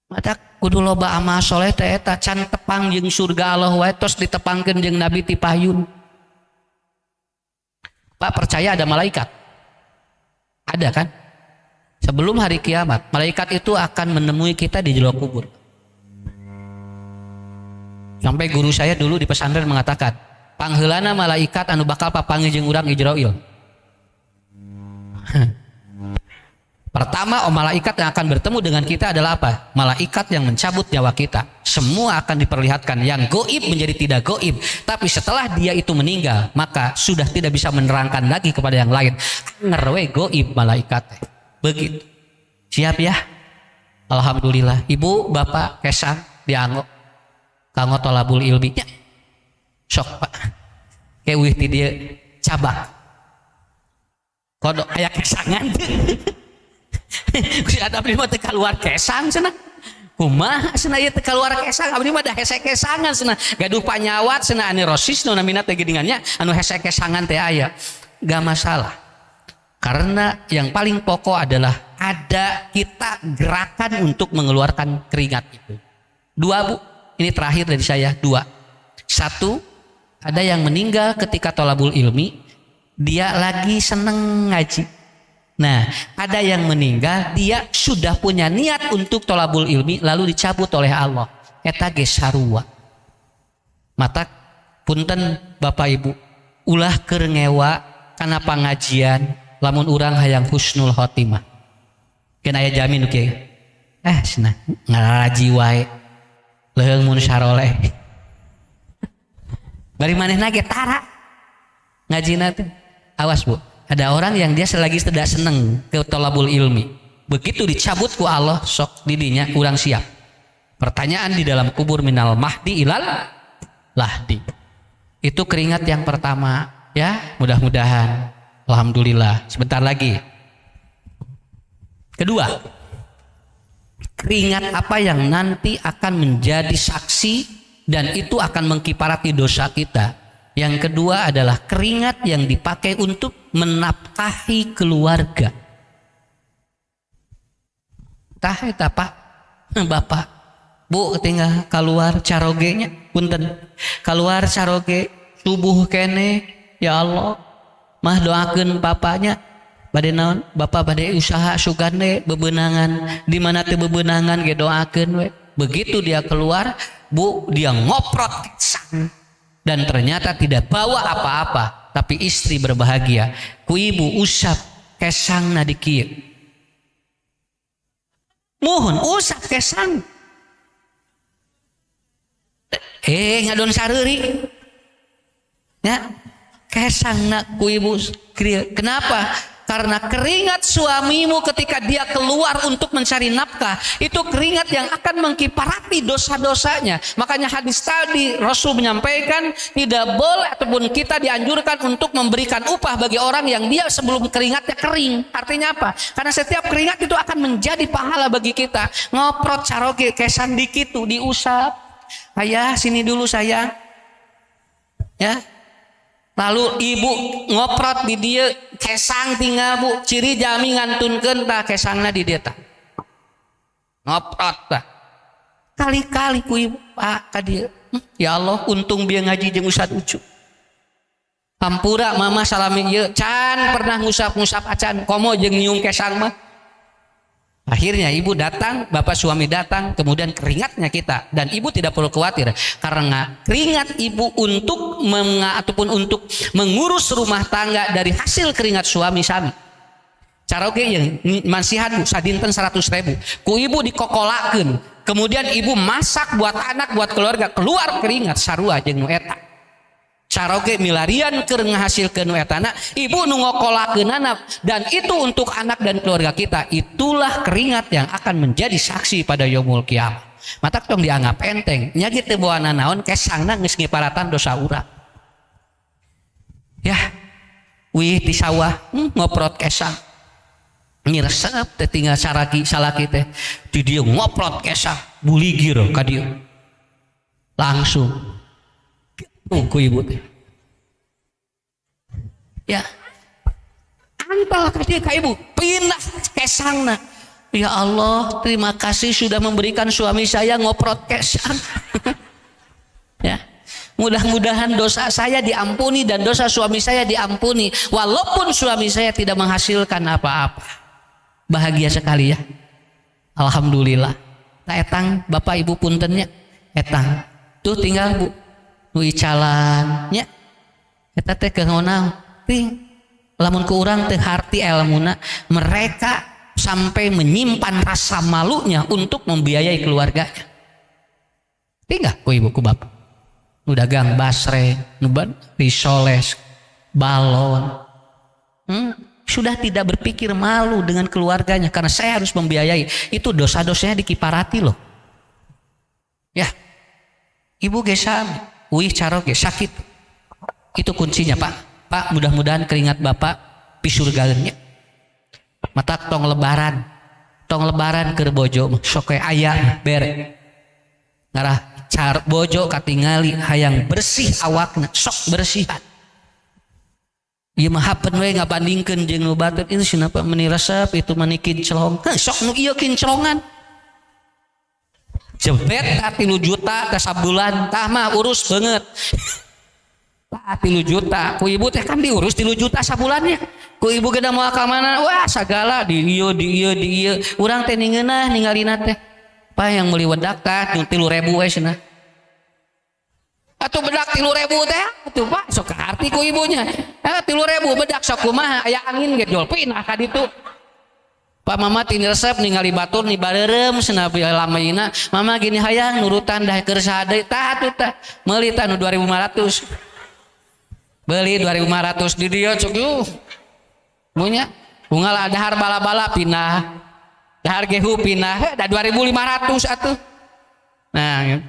Mata kudu loba amal soleh teh eta can tepang jeung surga Allah wae tos ditepangkeun jeung Nabi ti payun. Pak percaya ada malaikat? Ada kan? Sebelum hari kiamat malaikat itu akan menemui kita di jero kubur. Sampai guru saya dulu di pesantren mengatakan pangheulana malaikat anu bakal papanggih jeung urang Ijrail. Pertama, malaikat yang akan bertemu dengan kita adalah apa? Malaikat yang mencabut nyawa kita. Semua akan diperlihatkan. Yang goib menjadi tidak goib. Tapi setelah dia itu meninggal, maka sudah tidak bisa menerangkan lagi kepada yang lain. Ngerwe goib malaikat. Begitu. Siap ya? Alhamdulillah. Ibu, bapak, kesang, dianggo. Kanggo tolabul ilmi. Ya. Sok pak. Kewih ti dia cabak. Kodok aya kesangan. Kusi ada abdi mah teu kaluar kesang cenah. Kumaha cenah ieu teu kaluar kesang, abdi mah da hese kesangan cenah. Gaduh panyawat cenah anerosis nu namina teh geuningannya anu hese kesangan teh aya. Gak masalah. Karena yang paling pokok adalah ada kita gerakan untuk mengeluarkan keringat itu. 2 Bu, ini terakhir dari saya 2. 1, ada yang meninggal ketika tolabul ilmi. Dia lagi seneng ngaji. Nah, ada yang meninggal dia sudah punya niat untuk tolabul ilmi lalu dicabut oleh Allah. Eta ge sarua. Mata punten Bapak Ibu, ulah keur ngewa kana pangajian lamun urang hayang husnul khotimah. Keun aya jamin oke. Cenah ngaraji wae. Leung mun saroleh. Bari manehna ge tara. Ngajina teh. Awas Bu, ada orang yang dia selagi tidak seneng ke tolabul ilmi, begitu dicabut ku Allah sok didinya kurang siap. Pertanyaan di dalam kubur minal mahdi ilal lahdi. Itu keringat yang pertama ya, mudah-mudahan. Alhamdulillah. Sebentar lagi. Kedua, keringat apa yang nanti akan menjadi saksi dan itu akan mengkiparati dosa kita. Yang kedua adalah keringat yang dipakai untuk menafkahi keluarga. tah eta Pak Bapak Bu tinggal keluar carogenya punten keluar caroge subuh kene ya Allah mah doakeun bapaknya bade naon bapak bade usaha sugande bebenangan di mana teu bebenangan ge doakeun we. Begitu dia keluar Bu dia ngoprot kesang dan ternyata tidak bawa apa-apa tapi istri berbahagia ku ibu usap kesangna di kieu muhun usap kesang ngadon sareuri ya kesangna ku ibu kieu kenapa karena keringat suamimu ketika dia keluar untuk mencari nafkah itu keringat yang akan mengkiparati dosa-dosanya. Makanya hadis tadi Rasul menyampaikan tidak boleh ataupun kita dianjurkan untuk memberikan upah bagi orang yang dia sebelum keringatnya kering. Artinya apa? Karena setiap keringat itu akan menjadi pahala bagi kita. Ngoprot caroge kesan dikit tuh diusap. Ayah sini dulu saya. Ya. Lalu ibu ngoprot di dia kesang tinggal Bu ciri jami ngantunkeun tah kesangna di dia tah ngoprot tah kali-kali ku ibu Pak ka dieu ya Allah untung bieu ngaji jeung Ustad Ucu hampura mama salami ieu can pernah ngusap-ngusap acan komo jeung nyium kesang mah. Akhirnya ibu datang, bapak suami datang, kemudian keringatnya kita dan ibu tidak perlu khawatir karena keringat ibu untuk ataupun untuk mengurus rumah tangga dari hasil keringat suami sami. Cara oke yang mansihan Bu sadinten 100.000 ku ibu dikokolakeun, kemudian ibu masak buat anak buat keluarga keluar keringat sarua jeung nu eta. Caroge milarian keur ngahasilkeun etana ibu nu ngokolakeunana dan itu untuk anak dan keluarga kita itulah keringat yang akan menjadi saksi pada yaumul kiamat. Matak tong dianggap enteng nya kitu bawana naon kesangna geus ngiparatan dosa urang. Ya wih di sawah ngoprot kesang ngiresep teh tinggal salaki teh di dieu ngoprot kesang buligir ka dieu langsung ku ibu ya antal ka ibu pindah kesangna ya Allah terima kasih sudah memberikan suami saya ngoprot kesang ya mudah-mudahan dosa saya diampuni dan dosa suami saya diampuni walaupun suami saya tidak menghasilkan apa-apa. Bahagia sekali ya alhamdulillah. Nah etang bapak ibu puntennya etang tuh tinggal Bu nu icalan nya eta teh keunang ting lamun ku urang teh harti ilmuna mereka sampai menyimpan rasa malunya untuk membiayai keluarganya. Tinggal ku ibu ku bapak nu dagang basre nu risoles balon sudah tidak berpikir malu dengan keluarganya karena saya harus membiayai itu dosa-dosanya dikiparati loh ya ibu gesam wih caroge sakit itu kuncinya Pak mudah-mudahan keringat Bapak pisurgaeunnya mata tong lebaran keur bojo sok aya bere ngarah car bojo katingali hayang bersih awakna sok bersihan ieu mah hapen we ngabandingkeun jeung nu batur itu sinapa meuni resep itu meuni kinclong sok nu ieu kinclongan jebet 3 juta teh sabulan tah mah urus banget. 3 juta ku ibu teh kan diurus 3 juta sabulannya. Ku ibu geda moal ka mana wah sagala di ieu urang teh ningeunah ningalina teh. Pa yang meuli wedak tah 3.000 we cenah. Atuh bedak 3.000 teh atuh Pak sok arti ku ibunya. 3.000 bedak sok kumaha aya angin ge jol pinah ka ditu. Pak Mama tini resep ningali batur ni barerem senapi lamayina Mama gini hayang nurutan dah keur sahade tah atuh tah meuli tah nu 2.500 beli 2.500 di dieu cuk yuh munya unggal dahar bala-bala pindah dahar gehu pindah da 2.500 atuh nah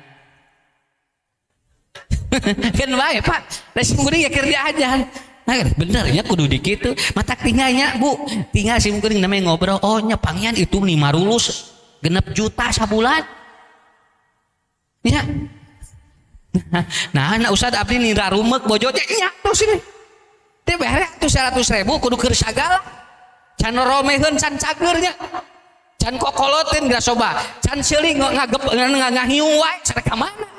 kan bae Pak da simkuring keur dia aja. Nah, bener ya kudu dikitu mata tinggalnya Bu tinggal si mungkin namanya ngobrol oh nya pangyan itu nih marulus 6 juta sabulan ya nah Ustad abdi nira rumek bojo teh nya tuh sini teh bere tuh 100.000 kudu keur sagala can romeheun can cageurnya can kokolotin geus coba can seuling ngahiung wae sareng ka mana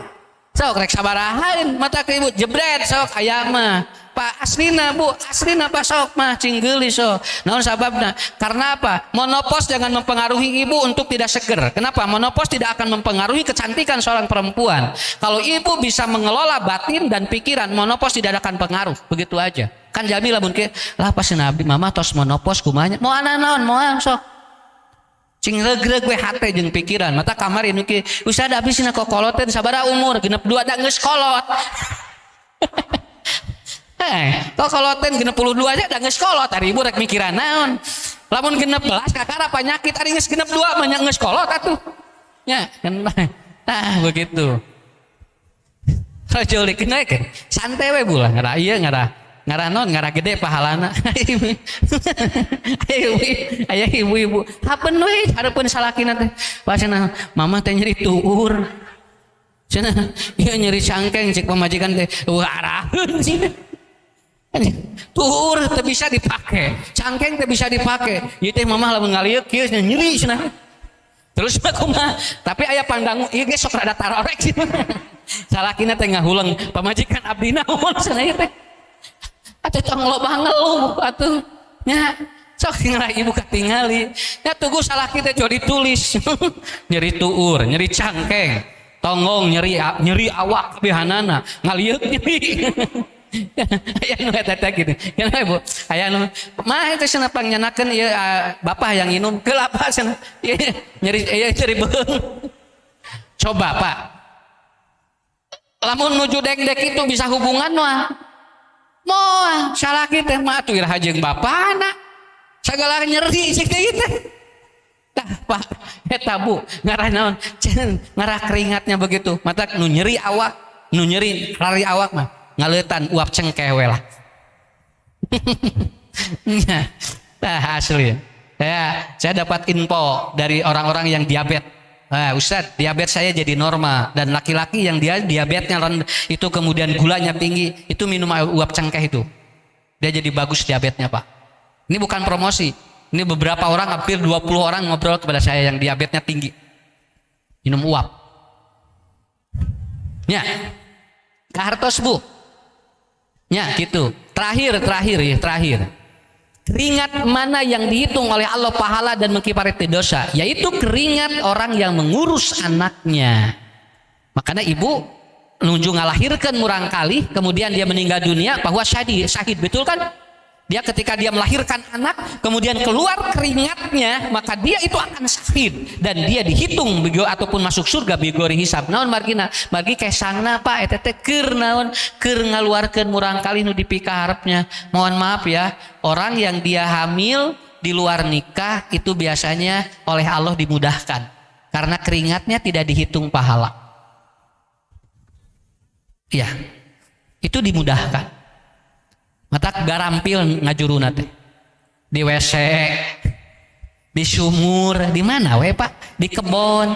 sok rek sabarahain mata ke ibu jebret sok aya mah Pak aslina Bu aslina Pak sok mah cing geulis so naon sababna karena apa monopos jangan mempengaruhi ibu untuk tidak seger kenapa monopos tidak akan mempengaruhi kecantikan seorang perempuan kalau ibu bisa mengelola batin dan pikiran monopos tidak akan pengaruh begitu aja kan jami lamun ke lah pas nabi mama tos monopos kumanya mau ana naon mau sok cing regreg we hate jeung pikiran mata kamar ini ke usah da abisina kokoloten sabaraha umur 62 da geus kolot kokoloten 62 aja da geus kolot ari ibu rek mikiran naon lamun 16 kakara penyakit ari geus 62 mah geus kolot atuh nya begitu rajulik naik santai we bulah ngara ieu ngara non ngara gede pahalana aya ibu-ibu hapeun we hareupeun salakina teh pasana mama teh nyeri tuur cenah ieu nyeri cangkeng cek pamajikan teh waraheun sih tuur teh bisa dipake cangkeng teh bisa dipake ieu teh mama lamun ngalieu kieu nyeri cenah terus kumaha tapi aya pandangu ieu ge sok rada tarorek sih salakina teh ngahulang pamajikan abdi naon cenah ieu teh atuh tong loba ngeluh atuh nya sok ngara ibu katingali nya tugu salah kita coba ditulis nyeri tuur nyeri cangkeng tonggong nyeri awak kabehanana ngalieu nyeri aya nu eta teh kitu kenapa ibu aya nu mah itu cenah pangnyenakeun ieu bapak yang inum geul apa cenah nyeri nyeri beung coba Pak lamun nuju dek-dek itu bisa hubungan mah moal salaki teh mah atuh iraha jeung bapana sagala nyeri cek teh teh tah Pak eta Bu ngarah naon cenah ngarah keringatnya begitu mata nu nyeri awak nu nyeri lari awak mah ngaleutan uap cengkeh we lah tah asli saya dapat info dari orang-orang yang diabetes Ustadz, diabetes saya jadi normal dan laki-laki yang dia diabetesnya itu kemudian gulanya tinggi itu minum uap cengkeh itu dia jadi bagus diabetesnya Pak. Ini bukan promosi, ini beberapa orang hampir 20 orang ngobrol kepada saya yang diabetesnya tinggi minum uap. Ya, kahartos Bu. Ya gitu. Terakhir. Keringat mana yang dihitung oleh Allah pahala dan mengkifarati dosa? Yaitu keringat orang yang mengurus anaknya. Makanya ibu nunjuk ngalahirkan murang kali, kemudian dia meninggal dunia, bahwa syahid, betul kan? Dia ketika dia melahirkan anak, kemudian keluar keringatnya, maka dia itu akan syahid dan dia dihitung ataupun masuk surga bigori hisab. Naon margina, margi kesangna Pak, eta teh keur naon, keur ngaluarkeun murang kali nu dipikaharepnya. Mohon maaf ya, orang yang dia hamil di luar nikah itu biasanya oleh Allah dimudahkan karena keringatnya tidak dihitung pahala. Ya, itu dimudahkan. Mata garampil ngajuruna teh di WC, di sumur, di mana we Pak? Di kebon.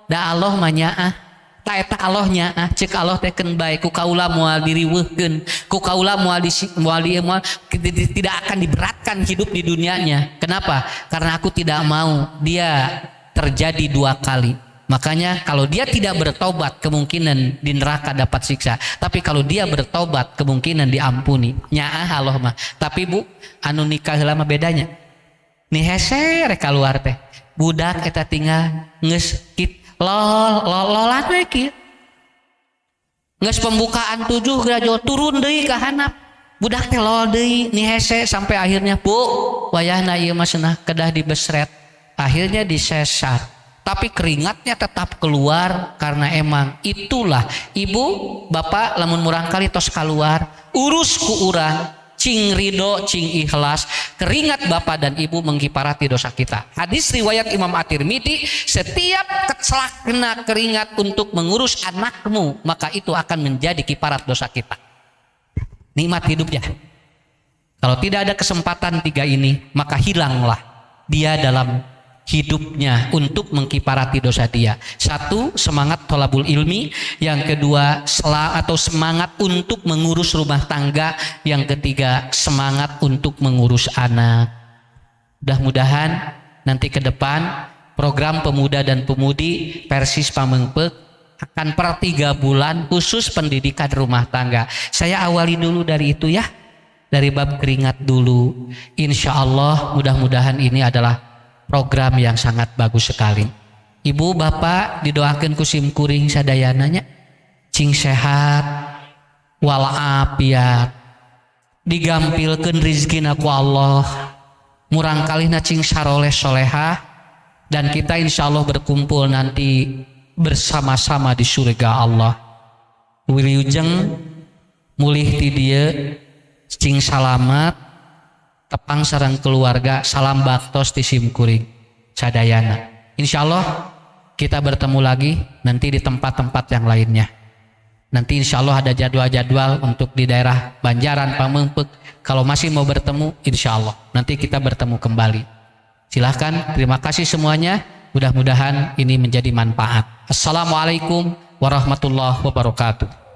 Da Allah mah nyaah. Ta eta Allah nyaah, ceuk Allah teh keun bae ku kaula moal diriweuhkeun, ku kaula moal tidak akan diberatkan hidup di dunianya. Kenapa? Karena aku tidak mau dia terjadi 2 kali. Makanya kalau dia tidak bertobat kemungkinan di neraka dapat siksa. Tapi kalau dia bertobat kemungkinan diampuni. Nyaah Allah mah. Tapi Bu, anu nikah heula mah bedanya. Ni hese rek keluar teh. Budak eta tinggal geus lolat we kieu. Geus pembukaan 7 grajo turun deui ka handap. Budak teh lol deui ni hese sampai akhirnya Bu, wayahna ieu mah cenah kedah dibesret. Akhirnya disesat. Tapi keringatnya tetap keluar karena emang itulah ibu bapak lamun murang kali tos keluar urus ku urang cing ridho cing ikhlas keringat bapak dan ibu mengkifarati dosa kita. Hadis riwayat Imam At-Tirmidzi, setiap kecelakna keringat untuk mengurus anakmu maka itu akan menjadi kifarat dosa kita. Nikmat hidupnya. Kalau tidak ada kesempatan 3 ini maka hilanglah dia dalam hidupnya untuk mengkifarati dosa dia. 1, semangat thalabul ilmi. Yang kedua, semangat untuk mengurus rumah tangga. Yang ketiga, semangat untuk mengurus anak. Mudah-mudahan nanti ke depan program pemuda dan pemudi Persis Pamengpeuk akan per 3 bulan khusus pendidikan rumah tangga. Saya awali dulu dari itu ya, dari bab keringat dulu. Insya Allah mudah-mudahan ini adalah program yang sangat bagus sekali. Ibu bapak didoakan kusim kuring sadayananya cing sehat walafiat, digampilkeun rizkina ku Allah, murang kalihna cing saroleh solehah, dan kita insya Allah berkumpul nanti bersama-sama di surga Allah. Wilujeng mulih ti dieu cing salamat tepang sareng keluarga, salam baktos ti simkuring sadayana. Insya Allah kita bertemu lagi nanti di tempat-tempat yang lainnya. Nanti insya Allah ada jadwal-jadwal untuk di daerah Banjaran, Pamengpeuk. Kalau masih mau bertemu, insya Allah nanti kita bertemu kembali. Silahkan, terima kasih semuanya. Mudah-mudahan ini menjadi manfaat. Assalamualaikum warahmatullahi wabarakatuh.